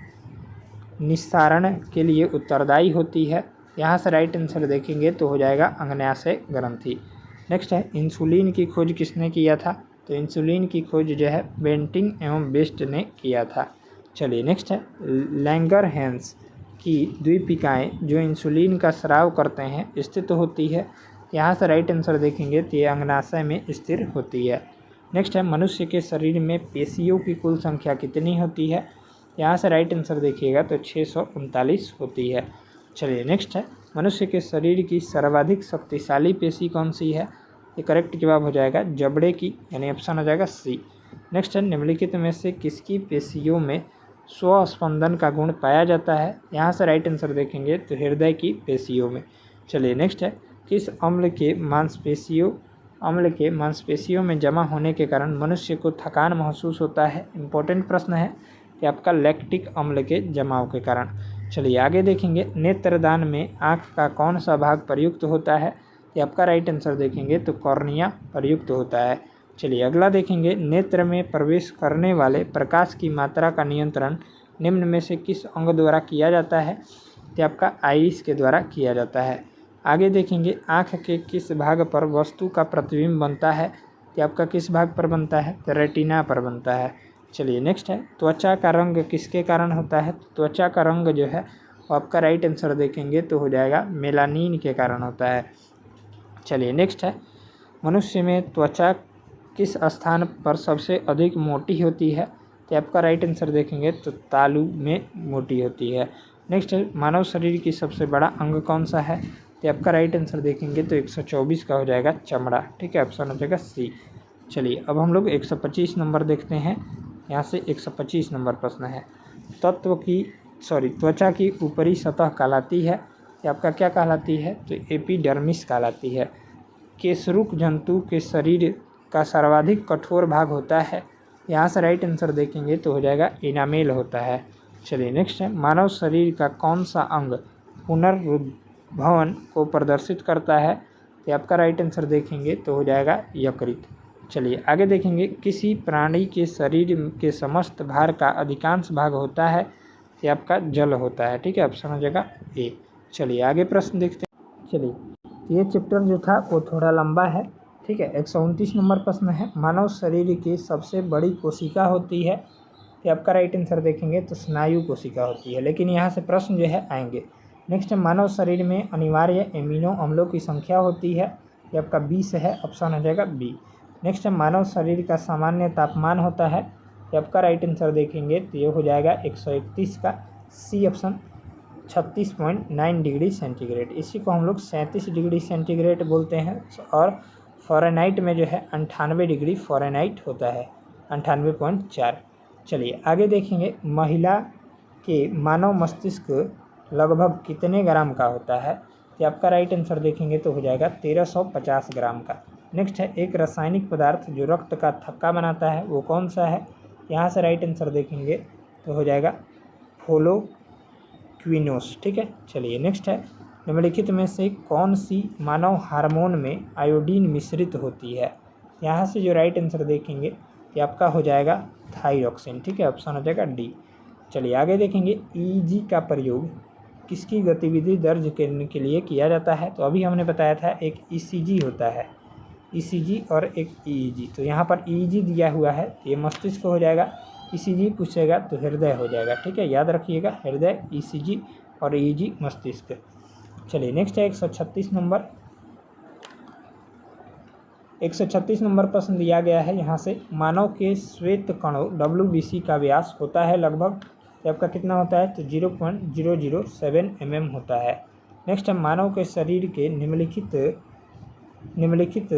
निस्सारण के लिए उत्तरदायी होती है। यहाँ से राइट आंसर देखेंगे तो हो जाएगा अग्न्याशय ग्रंथि। नेक्स्ट है, इंसुलिन की खोज किसने किया था। तो इंसुलिन की खोज जो है बेंटिंग एवं बेस्ट ने किया था। चलिए नेक्स्ट है, लैंगरहैंस की द्वीपिकाएँ जो इंसुलिन का स्राव करते हैं स्थित होती है। यहाँ से राइट आंसर देखेंगे तो ये अग्न्याशय में स्थिर होती है। नेक्स्ट है, मनुष्य के शरीर में पेशियों की कुल संख्या कितनी होती है। यहाँ से राइट आंसर देखिएगा तो 639 होती है। चलिए नेक्स्ट है, मनुष्य के शरीर की सर्वाधिक शक्तिशाली पेशी कौन सी है। ये करेक्ट जवाब हो जाएगा जबड़े की, यानी ऑप्शन हो जाएगा सी। नेक्स्ट है, निम्नलिखित में से किसकी पेशियों में स्वस्पंदन का गुण पाया जाता है। यहाँ से राइट आंसर देखेंगे तो हृदय की पेशियों में। चलिए नेक्स्ट है, किस अम्ल के मांसपेशियों में जमा होने के कारण मनुष्य को थकान महसूस होता है। इंपॉर्टेंट प्रश्न है कि आपका लैक्टिक अम्ल के जमाव के कारण। चलिए आगे देखेंगे, नेत्रदान में आँख का कौन सा भाग प्रयुक्त होता है। ये आपका राइट आंसर देखेंगे तो कॉर्निया प्रयुक्त होता है। चलिए अगला देखेंगे, नेत्र में प्रवेश करने वाले प्रकाश की मात्रा का नियंत्रण निम्न में से किस अंग द्वारा किया जाता है। तो आपका आइरिस के द्वारा किया जाता है। आगे देखेंगे आँख के किस भाग पर वस्तु का प्रतिबिंब बनता है, तो आपका किस भाग पर बनता है, तो रेटिना पर बनता है। चलिए नेक्स्ट है त्वचा का रंग किसके कारण होता है, त्वचा का रंग जो है वो आपका राइट आंसर देखेंगे तो हो जाएगा मेलानिन के कारण होता है। चलिए नेक्स्ट है मनुष्य में त्वचा किस स्थान पर सबसे अधिक मोटी होती है, तो आपका राइट आंसर देखेंगे तो तालू में मोटी होती है। नेक्स्ट है मानव शरीर की सबसे बड़ा अंग कौन सा है, तो आपका राइट आंसर देखेंगे तो 124 का हो जाएगा चमड़ा। ठीक है, ऑप्शन हो जाएगा सी। चलिए अब हम लोग 125 नंबर देखते हैं। यहाँ से 125 नंबर प्रश्न है त्वचा की ऊपरी सतह कहलाती है, ये आपका क्या कहलाती है, तो एपिडर्मिस कहलाती है। केसरुक जंतु के शरीर का सर्वाधिक कठोर भाग होता है, यहाँ से राइट आंसर देखेंगे तो हो जाएगा इनामेल होता है। चलिए नेक्स्ट है मानव शरीर का कौन सा अंग पुनर्भवन को प्रदर्शित करता है, तो आपका राइट आंसर देखेंगे तो हो जाएगा यकृत। चलिए आगे देखेंगे किसी प्राणी के शरीर के समस्त भार का अधिकांश भाग होता है, तो आपका जल होता है। ठीक है, ऑप्शन हो जाएगा ए। चलिए आगे प्रश्न देखते हैं। चलिए ये चैप्टर जो था वो थोड़ा लंबा है। ठीक है, 129 नंबर प्रश्न है मानव शरीर की सबसे बड़ी कोशिका होती है, तो आपका राइट आंसर देखेंगे तो स्नायु कोशिका होती है, लेकिन यहाँ से प्रश्न जो है आएंगे। नेक्स्ट मानव शरीर में अनिवार्य एमिनो अम्लों की संख्या होती है, ये आपका 20 है, ऑप्शन हो जाएगा बी। नेक्स्ट मानव शरीर का सामान्य तापमान होता है, ये आपका राइट आंसर देखेंगे तो ये हो जाएगा 131 का सी ऑप्शन 36.9 डिग्री सेंटीग्रेड। इसी को हम लोग 37 डिग्री सेंटीग्रेड बोलते हैं, और फ़ारेनहाइट में जो है 98 डिग्री फ़ारेनहाइट होता है, 98.4। चलिए आगे देखेंगे महिला के मानव मस्तिष्क लगभग कितने ग्राम का होता है, तो आपका राइट आंसर देखेंगे तो हो जाएगा 1350 ग्राम का। नेक्स्ट है एक रासायनिक पदार्थ जो रक्त का थक्का बनाता है वो कौन सा है, यहाँ से राइट आंसर देखेंगे तो हो जाएगा फ्लोक्विनोस। ठीक है, चलिए नेक्स्ट है निम्नलिखित में से कौन सी मानव हार्मोन में आयोडीन मिश्रित होती है, यहाँ से जो राइट आंसर देखेंगे कि आपका हो जाएगा थायरॉक्सिन। ठीक है, ऑप्शन हो जाएगा डी। चलिए आगे देखेंगे ईईजी का प्रयोग किसकी गतिविधि दर्ज करने के लिए किया जाता है, तो अभी हमने बताया था एक ईसीजी होता है, ईसीजी और एक ईईजी। तो यहाँ पर ईईजी दिया हुआ है तो ये मस्तिष्क हो जाएगा, ईसीजी पूछेगा तो हृदय हो जाएगा। ठीक है, याद रखिएगा हृदय ईसीजी और ईईजी मस्तिष्क। चलिए नेक्स्ट है 136 नंबर। 136 नंबर प्रश्न दिया गया है यहाँ से मानव के श्वेत कणों WBC का व्यास होता है लगभग, तो आपका कितना होता है, तो 0.007 mm होता है। नेक्स्ट है मानव के शरीर के निम्नलिखित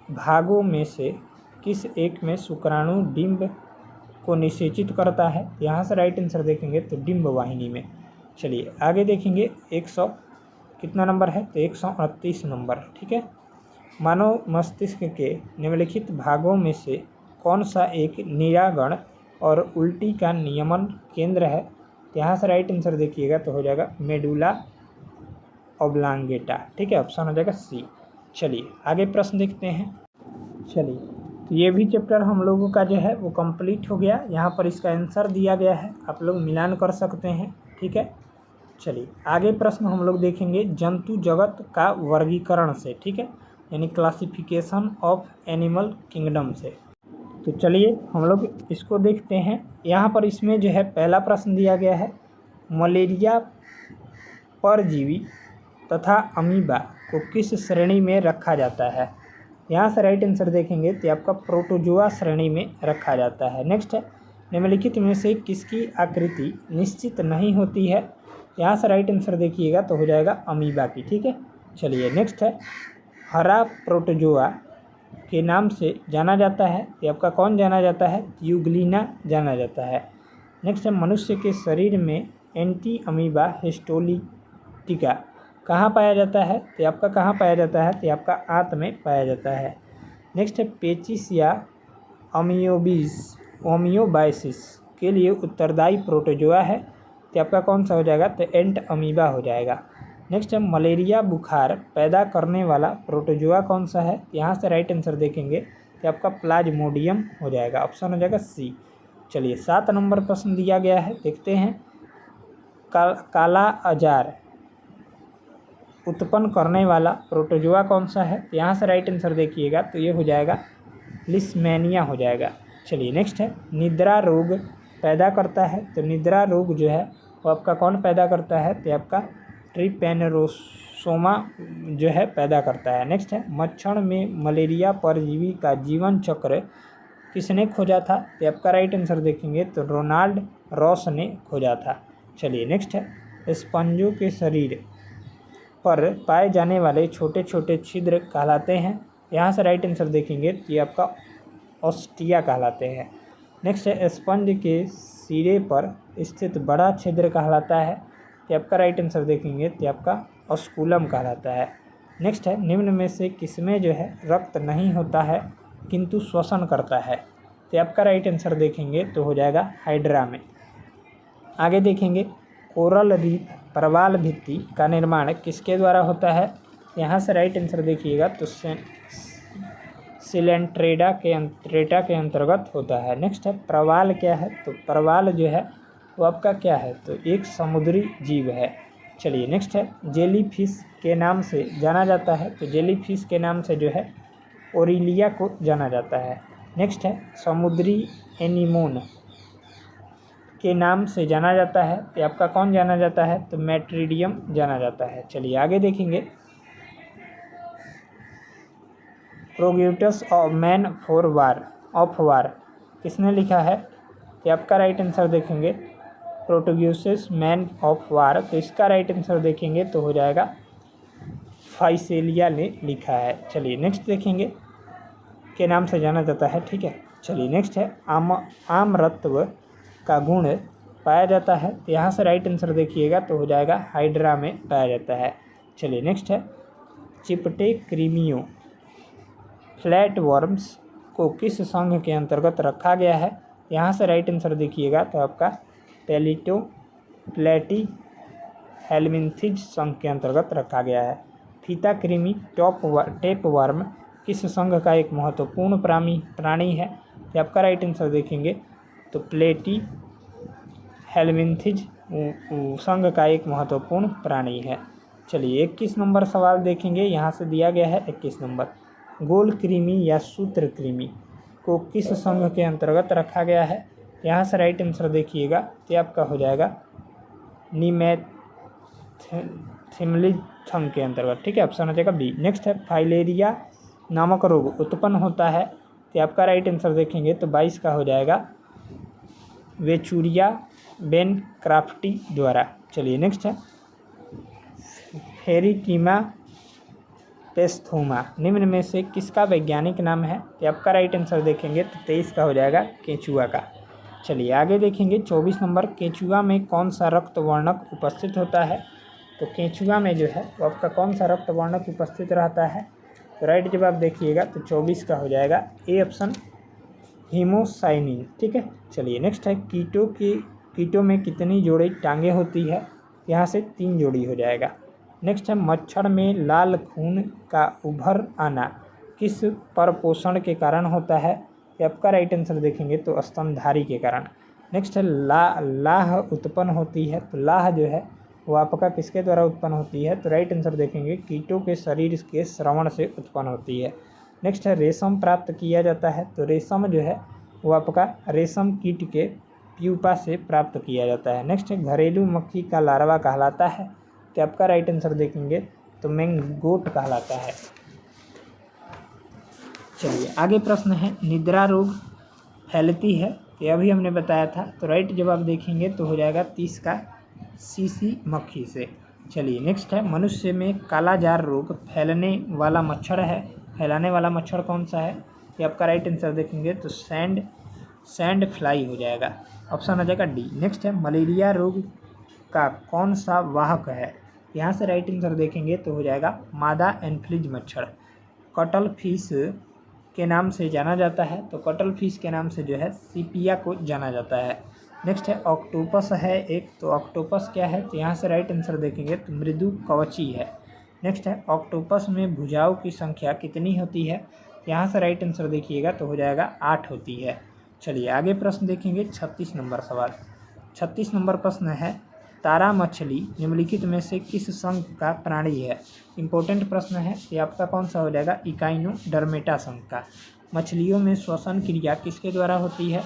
भागों में से किस एक में शुक्राणु डिंब को निषेचित करता है, यहाँ से राइट आंसर देखेंगे तो डिंब वाहिनी में। चलिए आगे देखेंगे 100 कितना नंबर है, तो 138 नंबर। ठीक है, मानव मस्तिष्क के निम्नलिखित भागों में से कौन सा एक निरागण और उल्टी का नियमन केंद्र है, यहाँ से राइट आंसर देखिएगा तो हो जाएगा मेडुला ऑब्लांगेटा। ठीक है, ऑप्शन हो जाएगा सी। चलिए आगे प्रश्न देखते हैं। चलिए तो ये भी चैप्टर हम लोगों का जो है वो कंप्लीट हो गया। यहाँ पर इसका आंसर दिया गया है, आप लोग मिलान कर सकते हैं। ठीक है, चलिए आगे प्रश्न हम लोग देखेंगे जंतु जगत का वर्गीकरण से। ठीक है, यानी क्लासिफिकेशन ऑफ एनिमल किंगडम से। तो चलिए हम लोग इसको देखते हैं। यहाँ पर इसमें जो है पहला प्रश्न दिया गया है मलेरिया परजीवी तथा अमीबा को किस श्रेणी में रखा जाता है, यहाँ से राइट आंसर देखेंगे तो आपका प्रोटोजोआ श्रेणी में रखा जाता है। नेक्स्ट है निम्नलिखित में से किसकी आकृति निश्चित नहीं होती है, यहाँ से राइट आंसर देखिएगा तो हो जाएगा अमीबा की। ठीक है, चलिए नेक्स्ट है हरा प्रोटोजोआ के नाम से जाना जाता है, ये आपका कौन जाना जाता है, यूग्लिना जाना जाता है। नेक्स्ट है मनुष्य के शरीर में एंटी अमीबा हिस्टोलिटिका कहाँ पाया जाता है, तो आपका कहाँ पाया जाता है, तो आपका आंत में पाया जाता है। नेक्स्ट है पेचिस या अमियोबाइसिस के लिए उत्तरदायी प्रोटोजोआ है, तो आपका कौन सा हो जाएगा, तो एंट अमीबा हो जाएगा। नेक्स्ट है मलेरिया बुखार पैदा करने वाला प्रोटोजोआ कौन सा है, यहाँ से राइट आंसर देखेंगे तो आपका प्लाज्मोडियम हो जाएगा, ऑप्शन हो जाएगा सी। चलिए 7 नंबर प्रश्न दिया गया है, देखते हैं। काला आजार उत्पन्न करने वाला प्रोटोजोआ कौन सा है? तो यहाँ से राइट आंसर देखिएगा तो ये हो जाएगा लिस्मेनिया हो जाएगा। चलिए नेक्स्ट है, निद्रा रोग पैदा करता है। तो निद्रा रोग जो है वो आपका कौन पैदा करता है? तो आपका ट्रिपेनोसोमा जो है पैदा करता है। नेक्स्ट है, मच्छर में मलेरिया परजीवी का जीवन चक्र किसने खोजा था? तो आपका राइट आंसर देखेंगे तो रोनाल्ड रॉस ने खोजा था। चलिए नेक्स्ट है, स्पंजों के शरीर पर पाए जाने वाले छोटे छोटे छिद्र कहलाते हैं। यहाँ से राइट आंसर देखेंगे तो ये आपका ऑस्टिया कहलाते हैं। नेक्स्ट है, स्पंज के सिरे पर स्थित बड़ा छिद्र कहलाता है। तो आपका राइट आंसर देखेंगे तो आपका ऑस्कुलम कहलाता है। नेक्स्ट है, निम्न में से किसमें जो है रक्त नहीं होता है किंतु श्वसन करता है? तो आपका राइट आंसर देखेंगे तो हो जाएगा हाइड्रा में। आगे देखेंगे, कोरल रीफ प्रवाल भित्ति का निर्माण किसके द्वारा होता है? यहाँ से राइट आंसर देखिएगा तो सिलेंट्रेटा के अंतर्गत होता है। नेक्स्ट है, प्रवाल क्या है? तो प्रवाल जो है वो आपका क्या है? तो एक समुद्री जीव है। चलिए नेक्स्ट है, जेली फिश के नाम से जाना जाता है। तो जेली फिश के नाम से जो है ओरिलिया को जाना जाता है। नेक्स्ट है, समुद्री एनीमोन के नाम से जाना जाता है। तो आपका कौन जाना जाता है? तो मैट्रिडियम जाना जाता है। चलिए आगे देखेंगे, प्रोग्यूटस of man for war of war किसने लिखा है? तो आपका राइट आंसर देखेंगे प्रोटोग्यूसिस मैन ऑफ वार। तो इसका राइट आंसर देखेंगे तो हो जाएगा फाइसेलिया ने लिखा है। चलिए नेक्स्ट देखेंगे, के नाम से जाना जाता है। ठीक है, चलिए नेक्स्ट है, आम्रत्व का गुण पाया जाता है। तो यहाँ से राइट आंसर देखिएगा तो हो जाएगा हाइड्रा में पाया जाता है। चलिए नेक्स्ट है, चिपटे कृमियों फ्लैट वर्म्स को किस संघ के अंतर्गत रखा गया है? यहाँ से राइट आंसर देखिएगा तो आपका पेलिटो प्लेटी हेलमिन्थिज संघ के अंतर्गत रखा गया है। फीता कृमि टेप वर्म किस संघ का एक महत्वपूर्ण प्राणी है? तो आपका राइट आंसर देखेंगे तो प्लेटी हेलमिन्थिज संघ का एक महत्वपूर्ण प्राणी है। चलिए 21 नंबर सवाल देखेंगे। यहाँ से दिया गया है 21 नंबर, गोल कृमि या सूत्र कृमि को किस संघ के अंतर्गत रखा गया है? यहाँ से राइट आंसर देखिएगा तो आपका हो जाएगा नीमैथिमलिज संघ के अंतर्गत। ठीक है, ऑप्शन हो जाएगा बी। नेक्स्ट है, फाइलेरिया नामक रोग उत्पन्न होता है। तो आपका राइट आंसर देखेंगे तो 22 का हो जाएगा वेचूरिया बेनक्राफ्टी द्वारा। चलिए नेक्स्ट है, फेरिटीमा पेस्थोमा निम्न में से किसका वैज्ञानिक नाम है? तो आपका राइट आंसर देखेंगे तो 23 का हो जाएगा केंचुआ का। चलिए आगे देखेंगे 24 नंबर, केंचुआ में कौन सा रक्त वर्णक उपस्थित होता है? तो केंचुआ में जो है वो आपका कौन सा रक्त वर्णक उपस्थित रहता है? तो राइट जवाब देखिएगा तो 24 का हो जाएगा ए ऑप्शन हीमोसाइनिन। ठीक है, चलिए नेक्स्ट है, कीटों में कितनी जोड़ी टांगे होती है? यहाँ से 3 जोड़ी हो जाएगा। नेक्स्ट है, मच्छर में लाल खून का उभर आना किस परपोषण के कारण होता है? ये आपका राइट आंसर देखेंगे तो स्तनधारी के कारण। नेक्स्ट है, लाह उत्पन्न होती है। तो लाह जो है वो आपका किसके द्वारा उत्पन्न होती है? तो राइट आंसर देखेंगे कीटों के शरीर के श्रवण से उत्पन्न होती है। नेक्स्ट है, रेशम प्राप्त किया जाता है। तो रेशम जो है वो आपका रेशम कीट के प्यूपा से प्राप्त किया जाता है। नेक्स्ट है, घरेलू मक्खी का लार्वा कहलाता है। तो आपका राइट आंसर देखेंगे तो मैंगोट कहलाता है। चलिए आगे प्रश्न है, निद्रा रोग फैलती है। तो अभी हमने बताया था। तो राइट जवाब देखेंगे तो हो जाएगा 30 का सीसी मक्खी से। चलिए नेक्स्ट है, मनुष्य में कालाजार रोग फैलाने वाला मच्छर कौन सा है? ये आपका राइट आंसर देखेंगे तो सैंड फ्लाई हो जाएगा। ऑप्शन हो जाएगा डी। नेक्स्ट है, मलेरिया रोग का कौन सा वाहक है? यहाँ से राइट आंसर देखेंगे तो हो जाएगा मादा एन्फ्लिज मच्छर। कटल फिश के नाम से जाना जाता है। तो कटल फिश के नाम से जो है सीपिया को जाना जाता है। नेक्स्ट है, ऑक्टोपस है एक। तो ऑक्टोपस क्या है? तो यहाँ से राइट आंसर देखेंगे तो मृदु कवची है। नेक्स्ट है, ऑक्टोपस में भुजाओं की संख्या कितनी होती है? यहाँ से राइट आंसर देखिएगा तो हो जाएगा 8 होती है। चलिए आगे प्रश्न देखेंगे 36 नंबर सवाल। 36 नंबर प्रश्न है, तारा मछली निम्नलिखित में से किस संघ का प्राणी है? इंपॉर्टेंट प्रश्न है, ये आपका कौन सा हो जाएगा? इकाइनोडर्मेटा संघ का। मछलियों में श्वसन क्रिया किसके द्वारा होती है?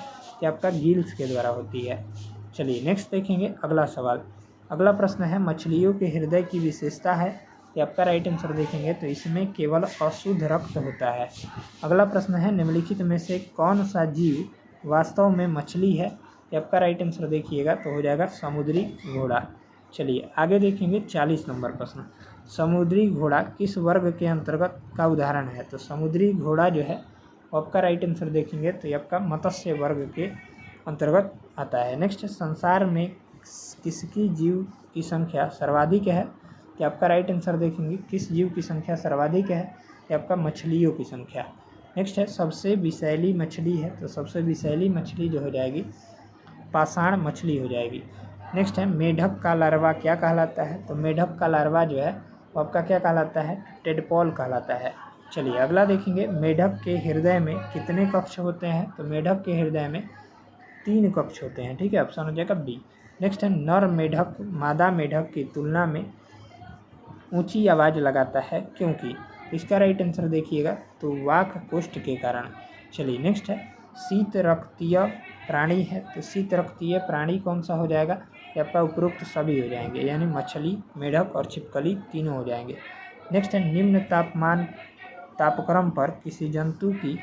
ये आपका गिल्स के द्वारा होती है। चलिए नेक्स्ट देखेंगे अगला सवाल। अगला प्रश्न है, मछलियों के हृदय की विशेषता है, ये आपका राइट आंसर देखेंगे तो इसमें केवल अशुद्ध रक्त होता है। अगला प्रश्न है, निम्नलिखित में से कौन सा जीव वास्तव में मछली है? ये आपका राइट आंसर देखिएगा तो हो जाएगा समुद्री घोड़ा। चलिए आगे देखेंगे 40 नंबर प्रश्न। समुद्री घोड़ा किस वर्ग के अंतर्गत का उदाहरण है? तो समुद्री घोड़ा जो है वो आपका राइट आंसर देखेंगे तो ये आपका मत्स्य वर्ग के अंतर्गत आता है। नेक्स्ट, संसार में किसकी जीव की संख्या सर्वाधिक है? कि आपका राइट आंसर देखेंगे किस जीव की संख्या सर्वाधिक है? कि आपका मछलियों की संख्या। नेक्स्ट है, सबसे विषैली मछली है, तो सबसे विषैली मछली जो हो जाएगी पाषाण मछली हो जाएगी। नेक्स्ट है, मेढक का लार्वा क्या कहलाता है? तो मेढक का लार्वा जो है वो आपका क्या कहलाता है? टेडपोल कहलाता है। चलिए अगला देखेंगे, मेढक के हृदय में कितने कक्ष होते हैं? तो मेढक के हृदय में 3 कक्ष होते हैं। ठीक है, ऑप्शन हो जाएगा बी। नेक्स्ट है, नर मेढक मादा मेढक की तुलना में ऊंची आवाज़ लगाता है क्योंकि? इसका राइट आंसर देखिएगा तो वाक कोष्ठ के कारण। चलिए नेक्स्ट है, शीत रक्तीय प्राणी है, तो शीत रक्तीय प्राणी कौन सा हो जाएगा? ये आपका उपरोक्त सभी हो जाएंगे, यानी मछली, मेढक और छिपकली तीनों हो जाएंगे। नेक्स्ट है, निम्न तापक्रम पर किसी जंतु की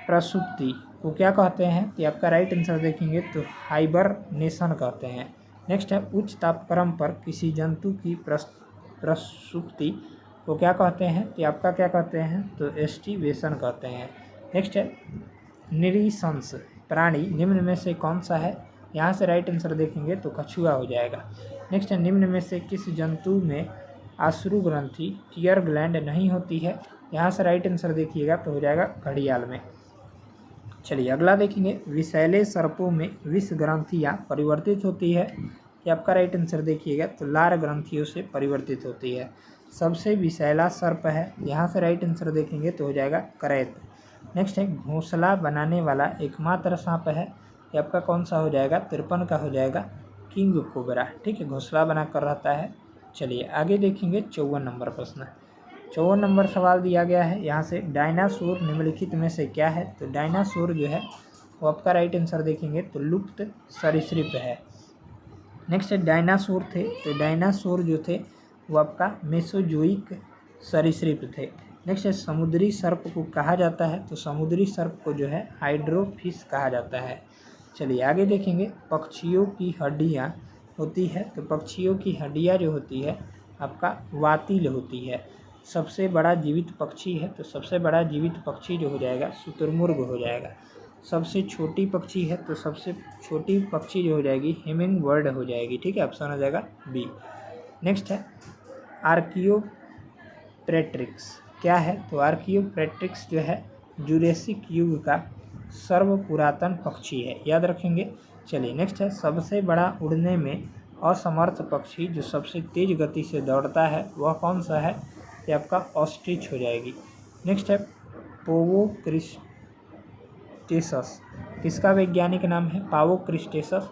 प्रसुप्ति को क्या कहते हैं? तो आपका राइट आंसर देखेंगे तो हाइबरनेशन कहते हैं। नेक्स्ट है, उच्च तापक्रम पर किसी जंतु की प्रसुप्ति को क्या कहते हैं? तो आपका क्या कहते हैं? तो एस्टिवेशन कहते हैं। नेक्स्ट है, निरीशंस प्राणी निम्न में से कौन सा है? यहाँ से राइट आंसर देखेंगे तो कछुआ हो जाएगा। नेक्स्ट है, निम्न में से किस जंतु में आश्रु ग्रंथि टीयर ग्लैंड नहीं होती है? यहाँ से राइट आंसर देखिएगा तो हो जाएगा घड़ियाल में। चलिए अगला देखेंगे, विषैले सर्पों में विष ग्रंथियाँ परिवर्तित होती है, कि आपका राइट आंसर देखिएगा तो लार ग्रंथियों से परिवर्तित होती है। सबसे विषैला सर्प है, यहाँ से राइट आंसर देखेंगे तो हो जाएगा करैत। नेक्स्ट है, घोंसला बनाने वाला एकमात्र सांप है, ये आपका कौन सा हो जाएगा? 53 का हो जाएगा किंग कोबरा। ठीक है, घोंसला बनाकर रहता है। चलिए आगे देखेंगे 54 नंबर प्रश्न। 54 नंबर सवाल दिया गया है, यहाँ से डायनासोर निम्नलिखित में से क्या है? तो डायनासोर जो है वो आपका राइट आंसर देखेंगे तो लुप्त सरीसृप है। नेक्स्ट है, डायनासोर थे, तो डायनासोर जो थे वो आपका मेसोजोइक सरीसृप थे। नेक्स्ट है, समुद्री सर्प को कहा जाता है, तो समुद्री सर्प को जो है हाइड्रोफिश कहा जाता है। चलिए आगे देखेंगे, पक्षियों की हड्डियाँ होती है, तो पक्षियों की हड्डियाँ जो होती है आपका वातिल होती है। सबसे बड़ा जीवित पक्षी है, तो सबसे बड़ा जीवित पक्षी जो हो जाएगा शुतुरमुर्ग हो जाएगा। सबसे छोटी पक्षी है, तो सबसे छोटी पक्षी जो हो जाएगी हिमिंग बर्ड हो जाएगी। ठीक है, ऑप्शन हो जाएगा बी। नेक्स्ट है, आर्कियोप्टेरिक्स क्या है? तो आर्कियोप्टेरिक्स जो है जुरेसिक युग का सर्वपुरातन पक्षी है, याद रखेंगे। चलिए नेक्स्ट है, सबसे बड़ा उड़ने में असमर्थ पक्षी जो सबसे तेज गति से दौड़ता है वह कौन सा है? ये आपका ऑस्ट्रिच हो जाएगी। नेक्स्ट है, पावोक्रिस्टेसस किसका वैज्ञानिक नाम है? पावोक्रिस्टेसस।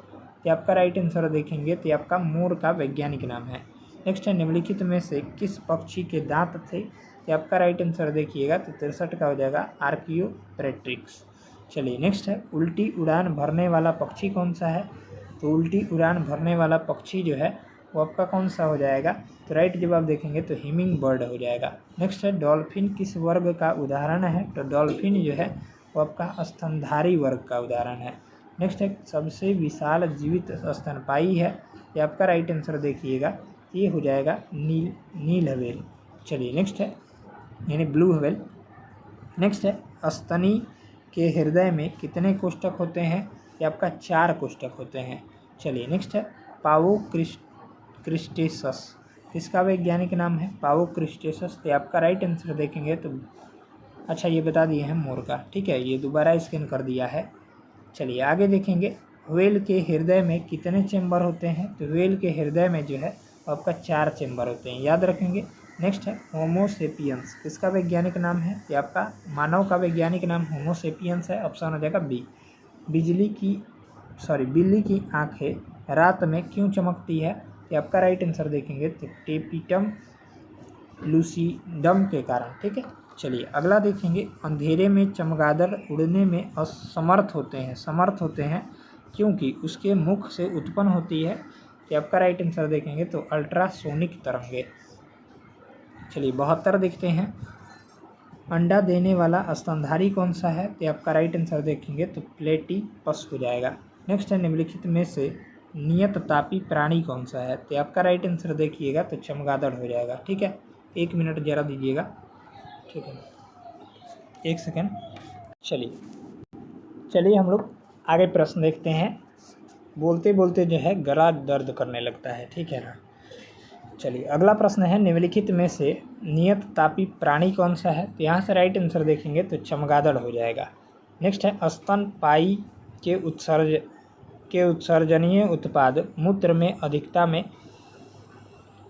ये आपका राइट आंसर देखेंगे तो ये आपका मोर का वैज्ञानिक नाम है। नेक्स्ट है, निम्नलिखित में से किस पक्षी के दांत थे? ये आपका राइट आंसर देखिएगा तो 63 का हो जाएगा आर्कियोप्टेरिक्स। चलिए नेक्स्ट है, उल्टी उड़ान भरने वाला पक्षी कौन सा है? तो उल्टी उड़ान भरने वाला पक्षी जो है वो आपका कौन सा हो जाएगा? तो राइट जवाब देखेंगे तो हिमिंग बर्ड हो जाएगा। नेक्स्ट है, डॉल्फिन किस वर्ग का उदाहरण है? तो डॉल्फिन जो है वो आपका स्तनधारी वर्ग का उदाहरण है। नेक्स्ट है, सबसे विशाल जीवित स्तनपायी है, ये आपका राइट आंसर देखिएगा ये हो जाएगा नील व्हेल। चलिए नेक्स्ट है, यानी ब्लू व्हेल। नेक्स्ट है, स्तनी के हृदय में कितने कोष्ठक होते हैं? ये आपका 4 कोष्ठक होते हैं। चलिए नेक्स्ट है, पावोक्रिस्टेसस किसका वैज्ञानिक नाम है? पावोक्रिस्टेसस। तो आपका राइट आंसर देखेंगे तो अच्छा ये बता दिए हैं मोर का। ठीक है, ये दोबारा स्कैन कर दिया है। चलिए आगे देखेंगे, व्हेल के हृदय में कितने चेंबर होते हैं? तो व्हेल के हृदय में जो है आपका 4 चेंबर होते हैं, याद रखेंगे। नेक्स्ट है, होमोसेपियंस किसका वैज्ञानिक नाम है? ये आपका मानव का वैज्ञानिक नाम होमोसेपियंस है, ऑप्शन हो जाएगा बी। बिल्ली की आंखें रात में क्यों चमकती है? तो आपका राइट आंसर देखेंगे तो टेपिटम लूसीडम के कारण। ठीक है, चलिए अगला देखेंगे। अंधेरे में चमगादड़ उड़ने में असमर्थ होते हैं क्योंकि उसके मुख से उत्पन्न होती है। तो आपका राइट आंसर देखेंगे तो अल्ट्रासोनिक तरंगे। चलिए 72 देखते हैं। अंडा देने वाला स्तनधारी कौन सा है? तो आपका राइट आंसर देखेंगे तो प्लेटिपस हो जाएगा। नेक्स्ट है, निम्नलिखित में से नियततापी प्राणी कौन सा है? तो आपका राइट आंसर देखिएगा तो चमगादड़ हो जाएगा। ठीक है, 1 मिनट जरा दीजिएगा। ठीक है, 1 सेकेंड। चलिए हम लोग आगे प्रश्न देखते हैं। बोलते बोलते जो है गला दर्द करने लगता है, ठीक है ना। चलिए अगला प्रश्न है, निम्नलिखित में से नियततापी प्राणी कौन सा है? तो यहाँ से राइट आंसर देखेंगे तो चमगादड़ हो जाएगा। नेक्स्ट है, स्तनपायी के उत्सर्जनीय उत्पाद मूत्र में अधिकता में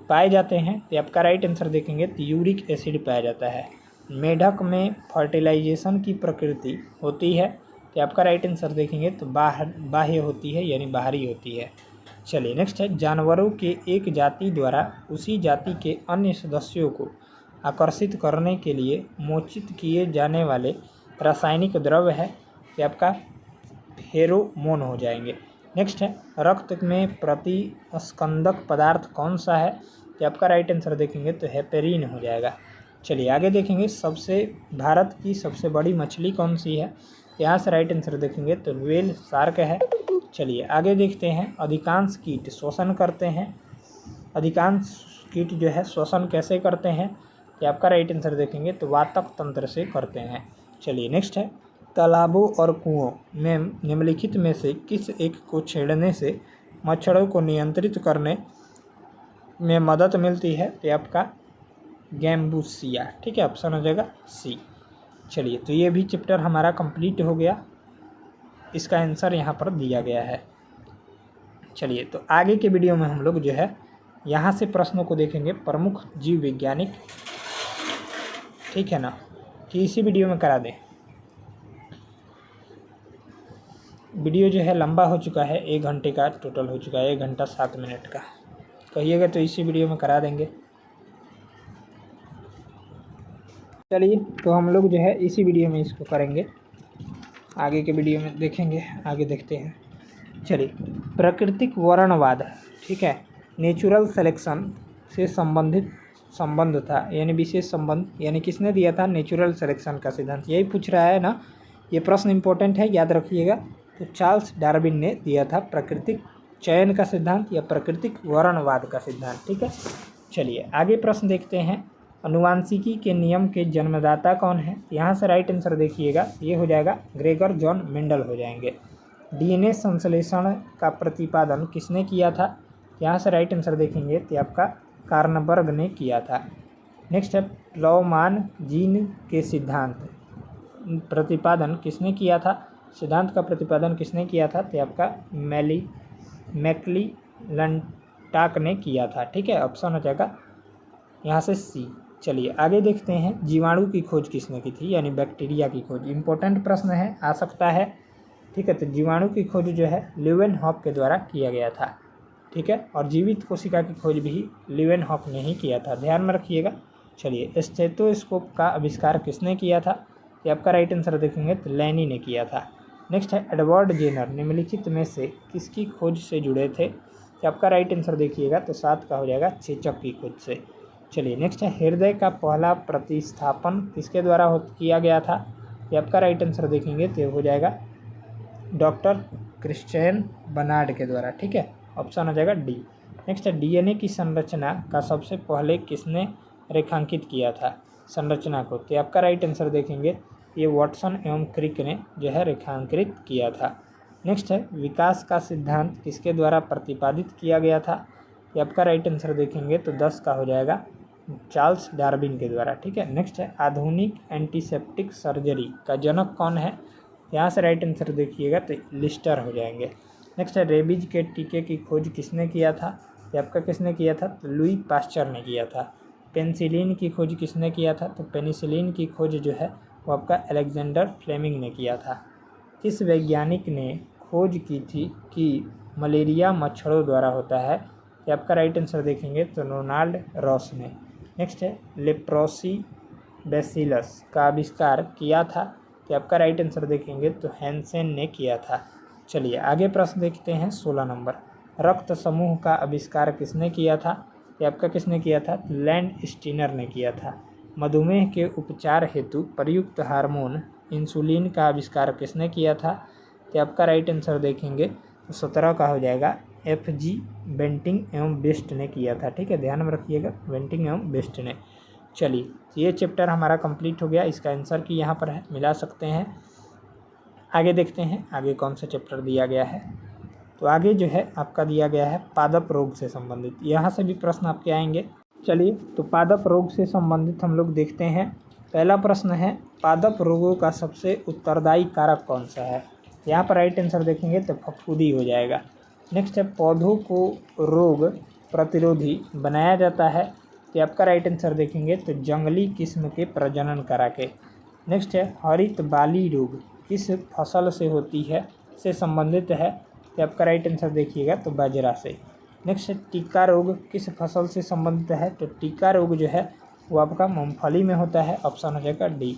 पाए जाते हैं। तो आपका राइट आंसर देखेंगे तो यूरिक एसिड पाया जाता है। मेढक में फर्टिलाइजेशन की प्रकृति होती है। तो आपका राइट आंसर देखेंगे तो बाह्य होती है, यानी बाहरी होती है। चलिए नेक्स्ट है, जानवरों के एक जाति द्वारा उसी जाति के अन्य सदस्यों को आकर्षित करने के लिए मोचित किए जाने वाले रासायनिक द्रव्य है। तो आपका फेरोमोन हो जाएंगे। नेक्स्ट है, रक्त में प्रतिस्कंदक पदार्थ कौन सा है? तो आपका राइट आंसर देखेंगे तो हेपेरिन हो जाएगा। चलिए आगे देखेंगे, भारत की सबसे बड़ी मछली कौन सी है? यहाँ से राइट आंसर देखेंगे तो व्हेल शार्क है। चलिए आगे देखते हैं, अधिकांश कीट श्वसन करते हैं। अधिकांश कीट जो है श्वसन कैसे करते हैं? तो आपका राइट आंसर देखेंगे तो वातक तंत्र से करते हैं। चलिए नेक्स्ट है, तालाबों और कुओं में निम्नलिखित में से किस एक को छेड़ने से मच्छरों को नियंत्रित करने में मदद मिलती है? तो आपका गैम्बूसिया। ठीक है, ऑप्शन हो जाएगा सी। चलिए तो ये भी चैप्टर हमारा कंप्लीट हो गया, इसका आंसर यहाँ पर दिया गया है। चलिए तो आगे के वीडियो में हम लोग जो है यहाँ से प्रश्नों को देखेंगे, प्रमुख जीव वैज्ञानिक। ठीक है ना, कि इसी वीडियो में करा दें। वीडियो जो है लंबा हो चुका है, 1 घंटे का टोटल हो चुका है, 1 घंटा 7 मिनट का। कहिएगा तो इसी वीडियो में करा देंगे। चलिए तो हम लोग जो है इसी वीडियो में इसको करेंगे, आगे के वीडियो में देखेंगे। आगे देखते हैं। चलिए, प्राकृतिक वर्णवाद, ठीक है, नेचुरल सिलेक्शन से संबंध था, यानी विशेष संबंध, यानी किसने दिया था? नेचुरल सिलेक्शन का सिद्धांत। यही पूछ रहा है ना, ये प्रश्न इंपॉर्टेंट है, याद रखिएगा। तो चार्ल्स डार्विन ने दिया था प्राकृतिक चयन का सिद्धांत या प्राकृतिक वर्णवाद का सिद्धांत। ठीक है, चलिए आगे प्रश्न देखते हैं। अनुवांशिकी के नियम के जन्मदाता कौन है? यहाँ से राइट आंसर देखिएगा, ये हो जाएगा ग्रेगर जॉन मेंडल हो जाएंगे। डीएनए संश्लेषण का प्रतिपादन किसने किया था? यहाँ से राइट आंसर देखेंगे तो आपका कार्नबर्ग ने किया था। नेक्स्ट है, प्लॉमान जीन के सिद्धांत प्रतिपादन किसने किया था? सिद्धांत का प्रतिपादन किसने किया था? तो आपका मैक्लिलंटाक ने किया था। ठीक है, ऑप्शन हो जाएगा यहाँ से सी। चलिए आगे देखते हैं, जीवाणु की खोज किसने की थी, यानी बैक्टीरिया की खोज। इंपॉर्टेंट प्रश्न है, आ सकता है। ठीक है, तो जीवाणु की खोज जो है ल्यूवेनहॉक के द्वारा किया गया था। ठीक है, और जीवित कोशिका की खोज भी ल्यूवेनहॉक ने ही किया था, ध्यान में रखिएगा। चलिए, स्टेथोस्कोप का आविष्कार किसने किया था? ये आपका राइट आंसर देखेंगे तो लैनी ने किया था। नेक्स्ट है, एडवर्ड जेनर निम्नलिखित में से किसकी खोज से जुड़े थे? तो आपका राइट आंसर देखिएगा तो 7 का हो जाएगा चेचक की खोज से। चलिए नेक्स्ट है, हृदय का पहला प्रतिस्थापन किसके द्वारा किया गया था? ये आपका राइट आंसर देखेंगे तो हो जाएगा डॉक्टर क्रिश्चियन बर्नार्ड के द्वारा। ठीक है, ऑप्शन हो जाएगा डी। नेक्स्ट है, डीएनए की संरचना का सबसे पहले किसने रेखांकित किया था संरचना को? तो आपका राइट आंसर देखेंगे, ये वाटसन एवं क्रिक ने जो है रेखांकित किया था। नेक्स्ट है, विकास का सिद्धांत किसके द्वारा प्रतिपादित किया गया था? ये आपका राइट आंसर देखेंगे तो 10 का हो जाएगा चार्ल्स डार्विन के द्वारा। ठीक है, नेक्स्ट है, आधुनिक एंटीसेप्टिक सर्जरी का जनक कौन है? यहाँ से राइट आंसर देखिएगा तो लिस्टर हो जाएंगे। नेक्स्ट है, रेबीज के टीके की खोज किसने किया था? ये आपका किसने किया था? तो लुई पास्चर ने किया था। पेनिसिलिन की खोज किसने किया था? तो पेनिसिलिन की खोज जो है वो आपका अलेक्जेंडर फ्लेमिंग ने किया था। किस वैज्ञानिक ने खोज की थी कि मलेरिया मच्छरों द्वारा होता है? ये आपका राइट आंसर देखेंगे तो रोनाल्ड रॉस ने। नेक्स्ट है लेप्रोसी बैसिलस का आविष्कार किया था? तो आपका राइट आंसर देखेंगे तो हैंसेन ने किया था। चलिए आगे प्रश्न देखते हैं 16 नंबर। रक्त समूह का आविष्कार किसने किया था? ये आपका किसने किया था? लैंड स्टीनर ने किया था। मधुमेह के उपचार हेतु प्रयुक्त हार्मोन इंसुलिन का आविष्कार किसने किया था? तो आपका राइट आंसर देखेंगे तो 17 का हो जाएगा FG बेंटिंग एवं बेस्ट ने किया था। ठीक है, ध्यान में रखिएगा, बेंटिंग एवं बेस्ट ने। चलिए ये चैप्टर हमारा कंप्लीट हो गया। इसका आंसर की यहाँ पर है, मिला सकते हैं। आगे देखते हैं आगे कौन सा चैप्टर दिया गया है। तो आगे जो है आपका दिया गया है पादप रोग से संबंधित। यहाँ से भी प्रश्न आपके आएंगे। चलिए तो पादप रोग से संबंधित हम लोग देखते हैं। पहला प्रश्न है पादप रोगों का सबसे उत्तरदायी कारक कौन सा है? यहाँ पर राइट आंसर देखेंगे तो फफूंदी हो जाएगा। नेक्स्ट है पौधों को रोग प्रतिरोधी बनाया जाता है? तो आपका राइट आंसर देखेंगे तो जंगली किस्म के प्रजनन करा के। नेक्स्ट है हरित बाली रोग किस फसल से होती है, से संबंधित है? तो आपका राइट आंसर देखिएगा तो बाजरा से। नेक्स्ट है टीका रोग किस फसल से संबंधित है? तो टीका रोग जो है वो आपका मूंगफली में होता है। ऑप्शन हो जाएगा डी।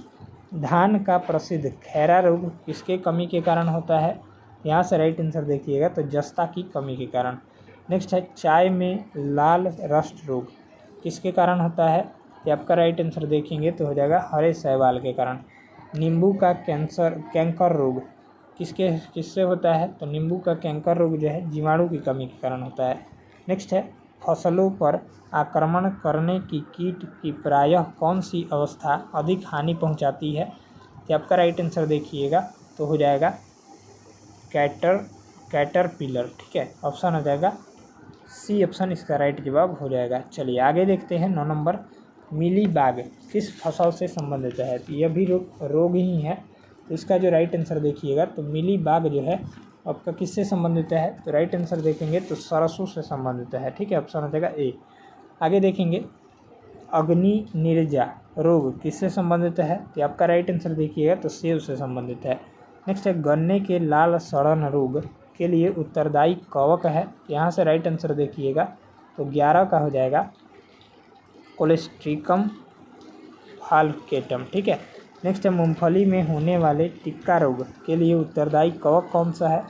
धान का प्रसिद्ध खैरा रोग किसके कमी के कारण होता है? यहाँ से राइट आंसर देखिएगा तो जस्ता की कमी के कारण। नेक्स्ट है चाय में लाल रस्ट रोग किसके कारण होता है? तो आपका राइट आंसर देखेंगे तो हो जाएगा हरे शैवाल के कारण। नींबू का कैंकर रोग किससे होता है? तो नींबू का कैंकर रोग जो है जीवाणु की कमी के कारण होता है। नेक्स्ट है फसलों पर आक्रमण करने की कीट की प्रायः कौन सी अवस्था अधिक हानि पहुंचाती है? तो आपका राइट आंसर देखिएगा तो हो जाएगा कैटरपिलर। ठीक है, ऑप्शन हो जाएगा सी ऑप्शन इसका राइट जवाब हो जाएगा। चलिए आगे देखते हैं 9 नंबर। मिलीबाग किस फसल से संबंधित है? तो यह भी रोग ही है। तो इसका जो राइट आंसर देखिएगा तो मिलीबाग जो है आपका किससे संबंधित है? तो राइट आंसर देखेंगे तो सरसों से संबंधित है। ठीक है, ऑप्शन हो जाएगा ए। आगे देखेंगे अग्नि निर्जा रोग किससे संबंधित है? तो आपका राइट आंसर देखिएगा तो सेब से संबंधित है। नेक्स्ट है गन्ने के लाल सड़न रोग के लिए उत्तरदायी कवक है? यहाँ से राइट आंसर देखिएगा तो 11 का हो जाएगा कोलेस्ट्रिकम फाल्केटम। ठीक है, नेक्स्ट है मूंगफली में होने वाले टिक्का रोग के लिए उत्तरदायी कवक कौन सा है?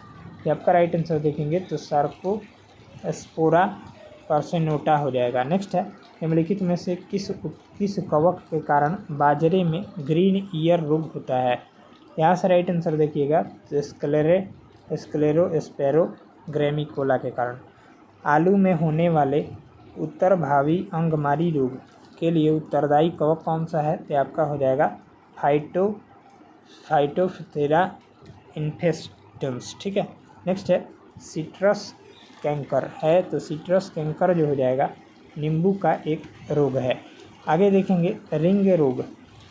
ये आपका राइट आंसर देखेंगे तो सार्कोस्पोरा पर्सेनोटा हो जाएगा। नेक्स्ट है निम्नलिखित में से किस कवक के कारण बाजरे में ग्रीन ईयर रोग होता है? यहाँ से राइट आंसर देखिएगा तो स्क्लेरोस्पेरो ग्रेमिकोला के कारण। आलू में होने वाले उत्तरभावी अंगमारी रोग के लिए उत्तरदायी कवक कौन सा है? तो आपका हो जाएगा फाइटोप्थेरा इन्फेस्टेंस। ठीक है, नेक्स्ट है सिट्रस कैंकर है? तो सिट्रस कैंकर जो हो जाएगा नींबू का एक रोग है। आगे देखेंगे रिंग रोग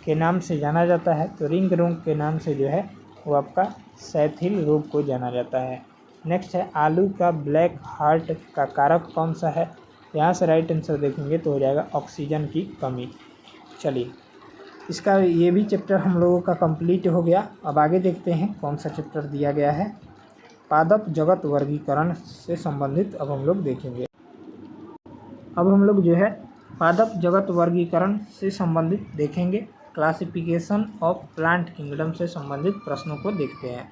के नाम से जाना जाता है? तो रिंग रोग के नाम से जो है वो आपका सैथिल रोग को जाना जाता है। नेक्स्ट है आलू का ब्लैक हार्ट का कारक कौन सा है? यहाँ से राइट आंसर देखेंगे तो हो जाएगा ऑक्सीजन की कमी। चलिए इसका ये भी चैप्टर हम लोगों का कंप्लीट हो गया। अब आगे देखते हैं कौन सा चैप्टर दिया गया है। पादप जगत वर्गीकरण से संबंधित अब हम लोग देखेंगे। अब हम लोग जो है पादप जगत वर्गीकरण से संबंधित देखेंगे। क्लासिफिकेशन ऑफ प्लांट किंगडम से संबंधित प्रश्नों को देखते हैं।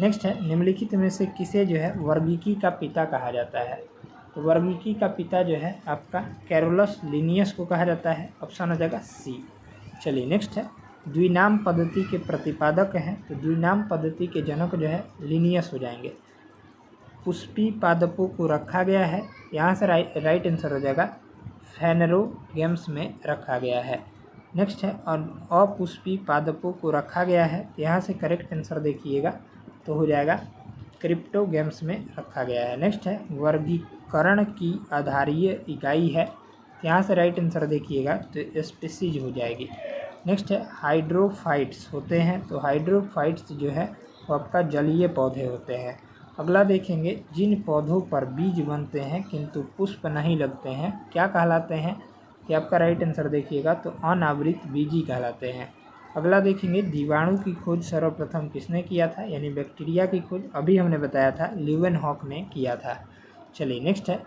नेक्स्ट है निम्नलिखित में से किसे जो है वर्गीकी का पिता कहा जाता है? तो वर्गीकी का पिता जो है आपका कैरोलस लिनियस को कहा जाता है। ऑप्शन हो जाएगा सी। चलिए नेक्स्ट है द्विनाम पद्धति के प्रतिपादक हैं? तो द्विनाम पद्धति के जनक जो है लिनियस हो जाएंगे। पुष्पी पादपों को रखा गया है? यहाँ से राइट आंसर हो जाएगा फेनरोगेम्स में रखा गया है। नेक्स्ट है और अपुष्पी पादपों को रखा गया है? यहाँ से करेक्ट आंसर देखिएगा तो हो जाएगा क्रिप्टोगेम्स में रखा गया है। नेक्स्ट है वर्गीकरण की आधारीय इकाई है? यहाँ से राइट आंसर देखिएगा तो स्पीसीज हो जाएगी। नेक्स्ट है हाइड्रोफाइट्स होते हैं? तो हाइड्रोफाइट्स जो है वो आपका जलीय पौधे होते हैं। अगला देखेंगे जिन पौधों पर बीज बनते हैं किंतु पुष्प नहीं लगते हैं क्या कहलाते हैं? कि आपका राइट आंसर देखिएगा तो अनावृत बीजी कहलाते हैं। अगला देखेंगे जीवाणु की खोज सर्वप्रथम किसने किया था, यानी बैक्टीरिया की खोज अभी हमने बताया था ल्यूवेनहॉक ने किया था। चलिए नेक्स्ट है,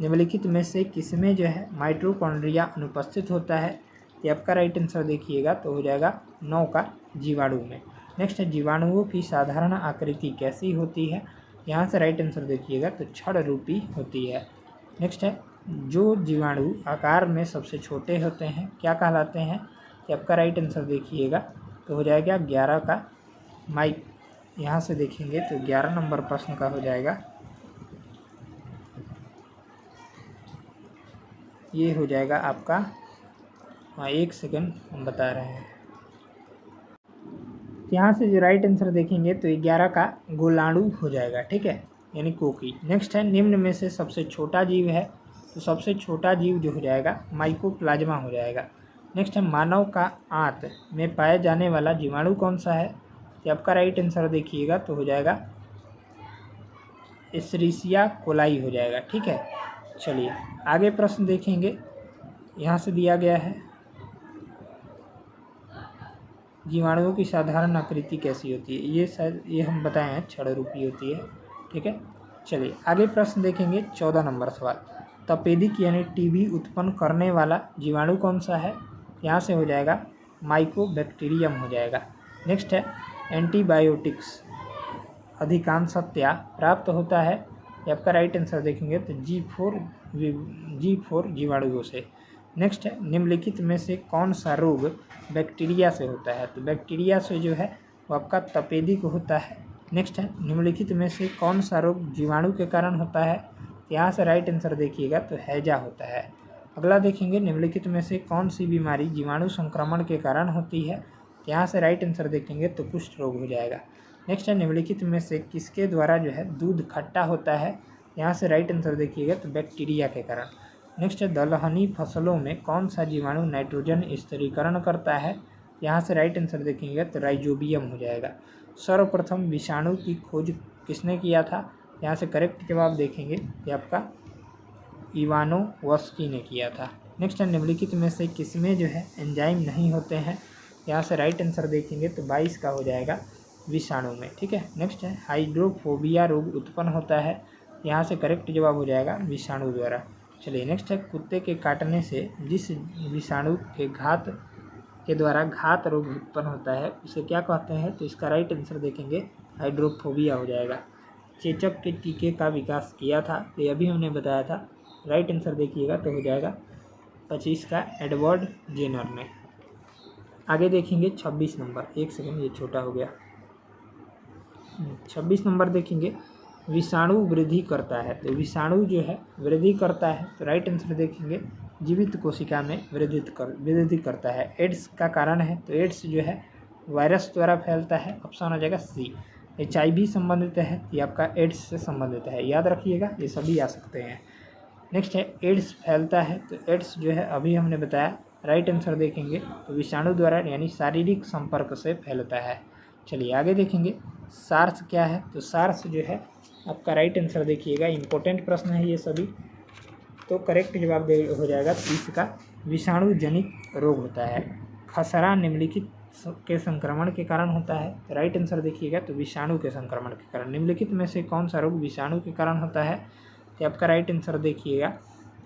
निम्नलिखित में से किसमें जो है माइटोकॉन्ड्रिया अनुपस्थित होता है। ये आपका राइट आंसर देखिएगा तो हो जाएगा 9 का जीवाणु में। नेक्स्ट है, जीवाणुओं की साधारण आकृति कैसी होती है। यहाँ से राइट आंसर देखिएगा तो छड़ रूपी होती है। नेक्स्ट है, जो जीवाणु आकार में सबसे छोटे होते हैं क्या कहलाते हैं। कि आपका राइट आंसर देखिएगा तो हो जाएगा 11 का माइक। यहाँ से देखेंगे तो 11 नंबर प्रश्न का हो जाएगा, ये हो जाएगा आपका, हाँ 1 सेकंड हम बता रहे हैं। यहाँ से जो राइट आंसर देखेंगे तो 11 का गोलाणु हो जाएगा, ठीक है, यानी कोकी। नेक्स्ट है, निम्न में से सबसे छोटा जीव है, तो सबसे छोटा जीव जो हो जाएगा माइकोप्लाज्मा हो जाएगा। नेक्स्ट है, मानव का आंत में पाया जाने वाला जीवाणु कौन सा है। तो आपका राइट आंसर देखिएगा तो हो जाएगा एस्चेरिचिया कोलाई हो जाएगा, ठीक है। चलिए आगे प्रश्न देखेंगे, यहाँ से दिया गया है जीवाणुओं की साधारण आकृति कैसी होती है। ये शायद ये हम बताए हैं छड़ रूपी होती है, ठीक है। चलिए आगे प्रश्न देखेंगे, 14 नंबर सवाल, तपेदिक यानी टीबी उत्पन्न करने वाला जीवाणु कौन सा है। यहाँ से हो जाएगा माइकोबैक्टीरियम हो जाएगा। नेक्स्ट है, एंटीबायोटिक्स अधिकांशतया प्राप्त होता है। ये आपका राइट आंसर देखेंगे तो G4 जीवाणुओं से। नेक्स्ट है, निम्नलिखित में से कौन सा रोग बैक्टीरिया से होता है। तो बैक्टीरिया से जो है वो आपका तपेदिक होता है। नेक्स्ट है, निम्नलिखित में से कौन सा रोग जीवाणु के कारण होता है। यहाँ से राइट आंसर देखिएगा तो हैजा होता है। अगला देखेंगे, निम्नलिखित में से कौन सी बीमारी जीवाणु संक्रमण के कारण होती है। यहाँ से राइट आंसर देखेंगे तो कुष्ठ रोग हो जाएगा। नेक्स्ट है, निम्नलिखित में से किसके द्वारा जो है दूध खट्टा होता है। यहाँ से राइट आंसर देखिएगा तो बैक्टीरिया के कारण। नेक्स्ट है, दलहनी फसलों में कौन सा जीवाणु नाइट्रोजन स्थिरीकरण करता है। यहाँ से राइट आंसर देखेंगे तो राइजोबियम हो जाएगा। सर्वप्रथम विषाणु की खोज किसने किया था। यहाँ से करेक्ट जवाब देखेंगे ये आपका इवानोवस्की ने किया था। नेक्स्ट है, निम्नलिखित में से किसमें जो है एंजाइम नहीं होते हैं। यहाँ से राइट आंसर देखेंगे तो 22 का हो जाएगा विषाणु में, ठीक है। नेक्स्ट है, हाइड्रोफोबिया रोग उत्पन्न होता है। यहाँ से करेक्ट जवाब हो जाएगा विषाणु द्वारा। चलिए नेक्स्ट है, कुत्ते के काटने से जिस विषाणु के घात के द्वारा घात रोग उत्पन्न होता है उसे क्या कहते हैं। तो इसका राइट आंसर देखेंगे हाइड्रोफोबिया हो जाएगा। चेचक के टीके का विकास किया था, तो ये अभी हमने बताया था। राइट आंसर देखिएगा तो हो जाएगा 25 का एडवर्ड जेनर ने। आगे देखेंगे 26 नंबर, 1 सेकंड ये छोटा हो गया। 26 नंबर देखेंगे, विषाणु वृद्धि करता है। तो विषाणु जो है वृद्धि करता है, तो राइट आंसर देखेंगे जीवित कोशिका में वृद्धि करता है। एड्स का कारण है, तो एड्स जो है वायरस द्वारा फैलता है। ऑप्शन हो जाएगा सी। HIV संबंधित है, ये आपका एड्स से संबंधित है, याद रखिएगा, ये सभी आ सकते हैं। नेक्स्ट है, एड्स फैलता है, तो एड्स जो है अभी हमने बताया। राइट आंसर देखेंगे तो विषाणु द्वारा यानी शारीरिक संपर्क से फैलता है। चलिए आगे देखेंगे, सार्स क्या है। तो सार्स जो है आपका राइट आंसर देखिएगा, इंपॉर्टेंट प्रश्न है ये सभी, तो करेक्ट जवाब दे हो जाएगा 30 का विषाणु जनित रोग होता है। खसरा निम्नलिखित के संक्रमण के कारण होता है। राइट आंसर देखिएगा तो विषाणु के संक्रमण के कारण। निम्नलिखित में से कौन सा रोग विषाणु के कारण होता है। तो आपका राइट आंसर देखिएगा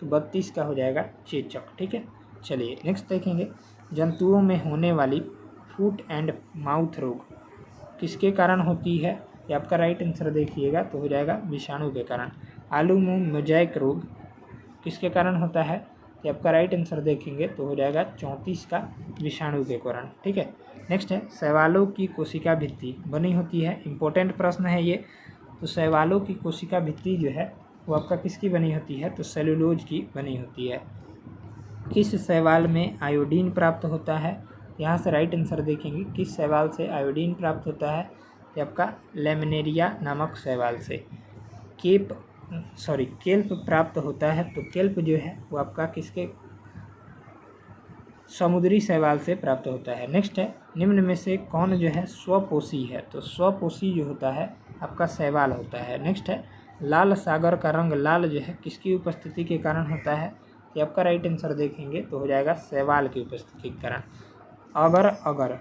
तो 32 का हो जाएगा चेचक, ठीक है। चलिए नेक्स्ट देखेंगे, जंतुओं में होने वाली फुट एंड माउथ रोग किसके कारण होती है। ये आपका राइट आंसर देखिएगा तो हो जाएगा विषाणु के कारण। आलू में मोज़ेक रोग किसके कारण होता है। ये आपका राइट आंसर देखेंगे तो हो जाएगा 34 का विषाणु के कारण, ठीक है। नेक्स्ट है, शैवालों की कोशिका भित्ति बनी होती है। इंपॉर्टेंट प्रश्न है ये। तो शैवालों की कोशिका भित्ति जो है वो आपका किसकी बनी होती है। तो सेलुलोज की बनी होती है। किस शैवाल में आयोडीन प्राप्त होता है। यहाँ से राइट आंसर देखेंगे, किस शैवाल से आयोडीन प्राप्त होता है। ये आपका लेमिनेरिया नामक शैवाल से। केल्प प्राप्त होता है। तो केल्प जो है वो आपका किसके समुद्री शैवाल से प्राप्त होता है। नेक्स्ट है, निम्न में से कौन जो है स्वपोषी है। तो स्वपोषी जो होता है आपका शैवाल होता है। नेक्स्ट है, लाल सागर का रंग लाल जो है किसकी उपस्थिति के कारण होता है। ये आपका राइट आंसर देखेंगे तो हो जाएगा शैवाल की उपस्थिति के कारण। अगर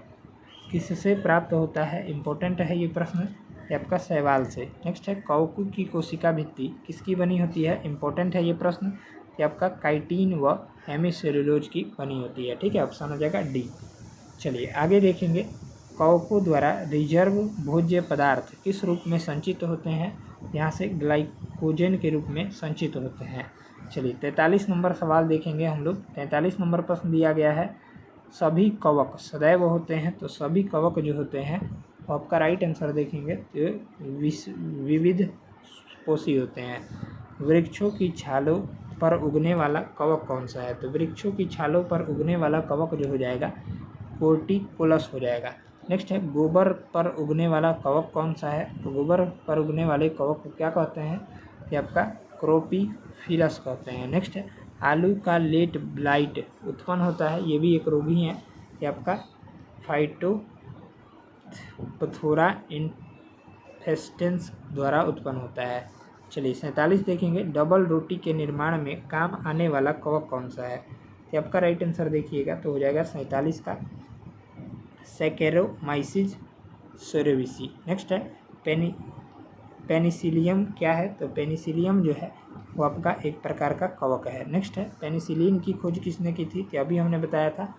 किससे प्राप्त होता है, इम्पोर्टेंट है ये प्रश्न, ये आपका शैवाल से। नेक्स्ट है कवक की कोशिका भित्ति किसकी बनी होती है, इम्पोर्टेंट है ये प्रश्न, ये आपका काइटिन व हेमिसेलुलोज की बनी होती है। ठीक है, ऑप्शन हो जाएगा डी। चलिए आगे देखेंगे, कवकों द्वारा रिजर्व भोज्य पदार्थ किस रूप में संचित होते हैं, यहाँ से ग्लाइकोजन के रूप में संचित होते हैं। चलिए 43 नंबर सवाल देखेंगे हम लोग। 43 नंबर प्रश्न दिया गया है, सभी कवक सदैव होते हैं, तो सभी कवक जो होते हैं वो आपका राइट आंसर देखेंगे तो विविध पोषी होते हैं। वृक्षों की छालों पर उगने वाला कवक कौन सा है, तो वृक्षों की छालों पर उगने वाला कवक जो हो जाएगा कोर्टिकोलस हो जाएगा। नेक्स्ट है गोबर पर उगने वाला कवक कौन सा है, तो गोबर पर उगने वाले कवक को क्या कहते हैं, कि आपका क्रोपीफिलस कहते हैं। नेक्स्ट है आलू का लेट ब्लाइट उत्पन्न होता है, ये भी एक रोगी है, कि आपका फाइटोपथोरा इन्फेस्टेंस द्वारा उत्पन्न होता है। चलिए 47 देखेंगे, डबल रोटी के निर्माण में काम आने वाला कवक कौन सा है, तो आपका राइट आंसर देखिएगा तो हो जाएगा 47 का सैकेरोमाइसिस सेरेविसी। नेक्स्ट है पेनिसिलियम क्या है, तो पेनिसिलियम जो है वो आपका एक प्रकार का कवक है। नेक्स्ट है पेनिसिलिन की खोज किसने की थी, तो अभी हमने बताया था,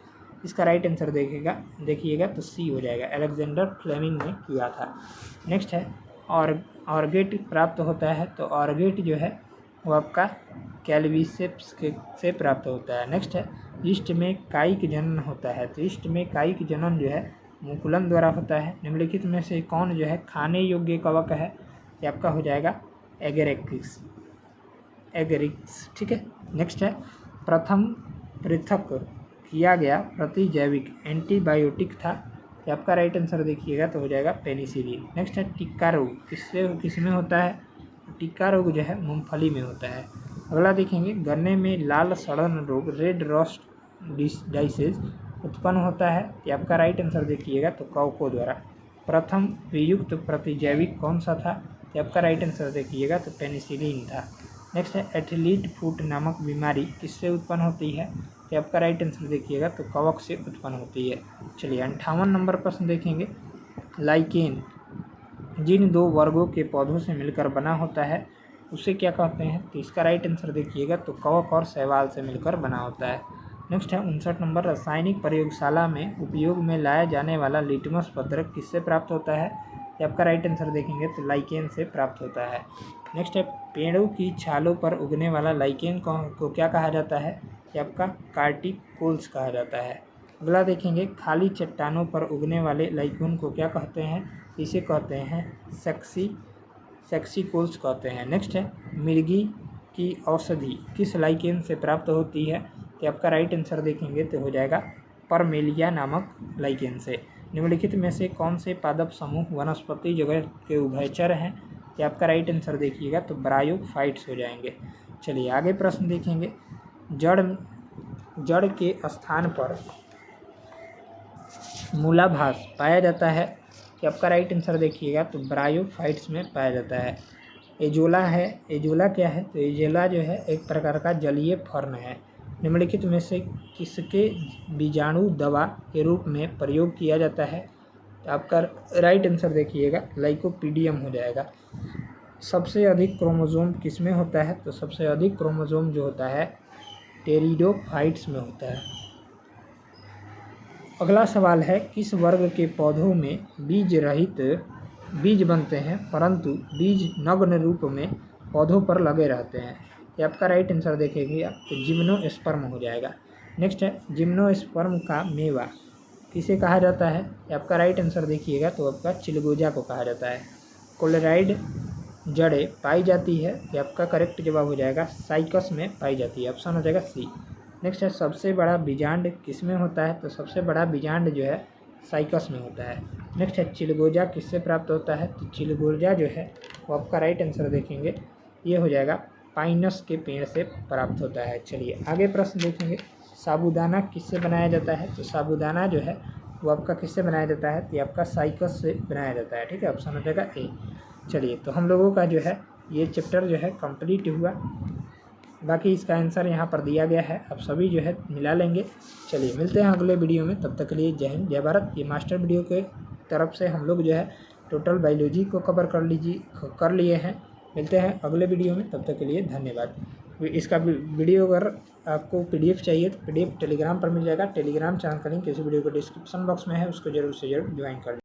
इसका राइट आंसर देखिएगा तो सी हो जाएगा, अलेक्जेंडर फ्लेमिंग ने किया था। नेक्स्ट है ऑर्गेट प्राप्त होता है, तो ऑर्गेट जो है वो आपका कैल्विसेप्स से प्राप्त होता है। नेक्स्ट है ईस्ट में कायिक जनन होता है, तो ईस्ट में कायिक जनन जो है मुकुलन द्वारा होता है। निम्नलिखित में से कौन जो है खाने योग्य कवक है, ये आपका हो जाएगा एगेरिक्स। ठीक है। नेक्स्ट है प्रथम पृथक किया गया प्रतिजैविक एंटीबायोटिक था, ये आपका राइट आंसर देखिएगा तो हो जाएगा पेनिसिलिन। नेक्स्ट है टिक्का रोग किसमें होता है, टिक्का रोग जो है मूंगफली में होता है। अगला देखेंगे, गन्ने में लाल सड़न रोग रेड रस्ट डाइसेस उत्पन्न होता है, ये आपका राइट आंसर देखिएगा तो कवकों द्वारा। प्रथम वियुक्त प्रतिजैविक कौन सा था, ये आपका राइट आंसर देखिएगा तो पेनिसिलिन था। नेक्स्ट है एथलीट फुट नामक बीमारी किससे उत्पन्न होती है, तो आपका राइट आंसर देखिएगा तो कवक से उत्पन्न होती है। चलिए 58 नंबर प्रश्न देखेंगे, लाइकेन जिन दो वर्गों के पौधों से मिलकर बना होता है उसे क्या कहते हैं, तो इसका राइट आंसर देखिएगा तो कवक और शैवाल से मिलकर बना होता है। नेक्स्ट है 59 नंबर, रासायनिक प्रयोगशाला में उपयोग में लाया जाने वाला लिटमस पत्रक किससे प्राप्त होता है, ये आपका राइट आंसर देखेंगे तो लाइकेन से प्राप्त होता है। नेक्स्ट है पेड़ों की छालों पर उगने वाला लाइकेन को क्या कहा जाता है, ये आपका कार्टिकोल्स कहा जाता है। अगला देखेंगे, खाली चट्टानों पर उगने वाले लाइकेन को क्या कहते हैं, इसे कहते हैं सेक्सिकोल्स कहते हैं। नेक्स्ट है मिर्गी की औषधि किस लाइकेन से प्राप्त होती है, तो आपका राइट आंसर देखेंगे तो हो जाएगा परमेलिया नामक लाइकेन से। निम्नलिखित में से कौन से पादप समूह वनस्पति जगत के उभयचर हैं, ये आपका राइट आंसर देखिएगा तो ब्रायोफाइट्स हो जाएंगे। चलिए आगे प्रश्न देखेंगे, जड़ के स्थान पर मूलाभास पाया जाता है, कि आपका राइट आंसर देखिएगा तो ब्रायोफाइट्स में पाया जाता है। एजोला क्या है, तो एजोला जो है एक प्रकार का जलीय फर्न है। निम्नलिखित में से किसके बीजाणु दवा के रूप में प्रयोग किया जाता है, तो आपका राइट आंसर देखिएगा लाइकोपीडियम हो जाएगा। सबसे अधिक क्रोमोसोम किसमें होता है, तो सबसे अधिक क्रोमोसोम जो होता है टेरिडोफाइट्स में होता है। अगला सवाल है, किस वर्ग के पौधों में बीज रहित बीज बनते हैं परंतु बीज नग्न रूप में पौधों पर लगे रहते हैं, ये आपका राइट आंसर देखेंगे तो जिम्नोस्पर्म हो जाएगा। नेक्स्ट है जिम्नोस्पर्म का मेवा किसे कहा जाता है, ये आपका राइट आंसर देखिएगा तो आपका चिलगोजा को कहा जाता है। कोलेराइड जड़ें पाई जाती है, ये आपका करेक्ट जवाब हो जाएगा साइकस में पाई जाती है, ऑप्शन हो जाएगा सी। नेक्स्ट है सबसे बड़ा बीजांड किसमें होता है, तो सबसे बड़ा बीजांड जो है साइकस में होता है। नेक्स्ट है चिलगोजा किससे प्राप्त होता है, तो चिलगोजा जो है वो आपका राइट आंसर देखेंगे ये हो जाएगा पाइनस के पेड़ से प्राप्त होता है। चलिए आगे प्रश्न देखेंगे, साबूदाना किससे बनाया जाता है, तो साबूदाना जो है वो आपका किससे बनाया जाता है, तो आपका साइकस से बनाया जाता है। ठीक है, ऑप्शन हो जाएगा ए। चलिए तो हम लोगों का जो है ये चैप्टर जो है कंप्लीट हुआ। बाकी इसका आंसर यहाँ पर दिया गया है, आप सभी जो है मिला लेंगे। चलिए मिलते हैं अगले वीडियो में, तब तक के लिए जय हिंद जय भारत। ये मास्टर वीडियो के तरफ से हम लोग जो है टोटल बायोलॉजी को कवर कर लिए हैं। मिलते हैं अगले वीडियो में, तब तक के लिए धन्यवाद। इसका वीडियो अगर आपको PDF चाहिए तो PDF टेलीग्राम पर मिल जाएगा। टेलीग्राम चैनल का लिंक इस वीडियो को डिस्क्रिप्शन बॉक्स में है, उसको जरूर से जरूर ज्वाइन कर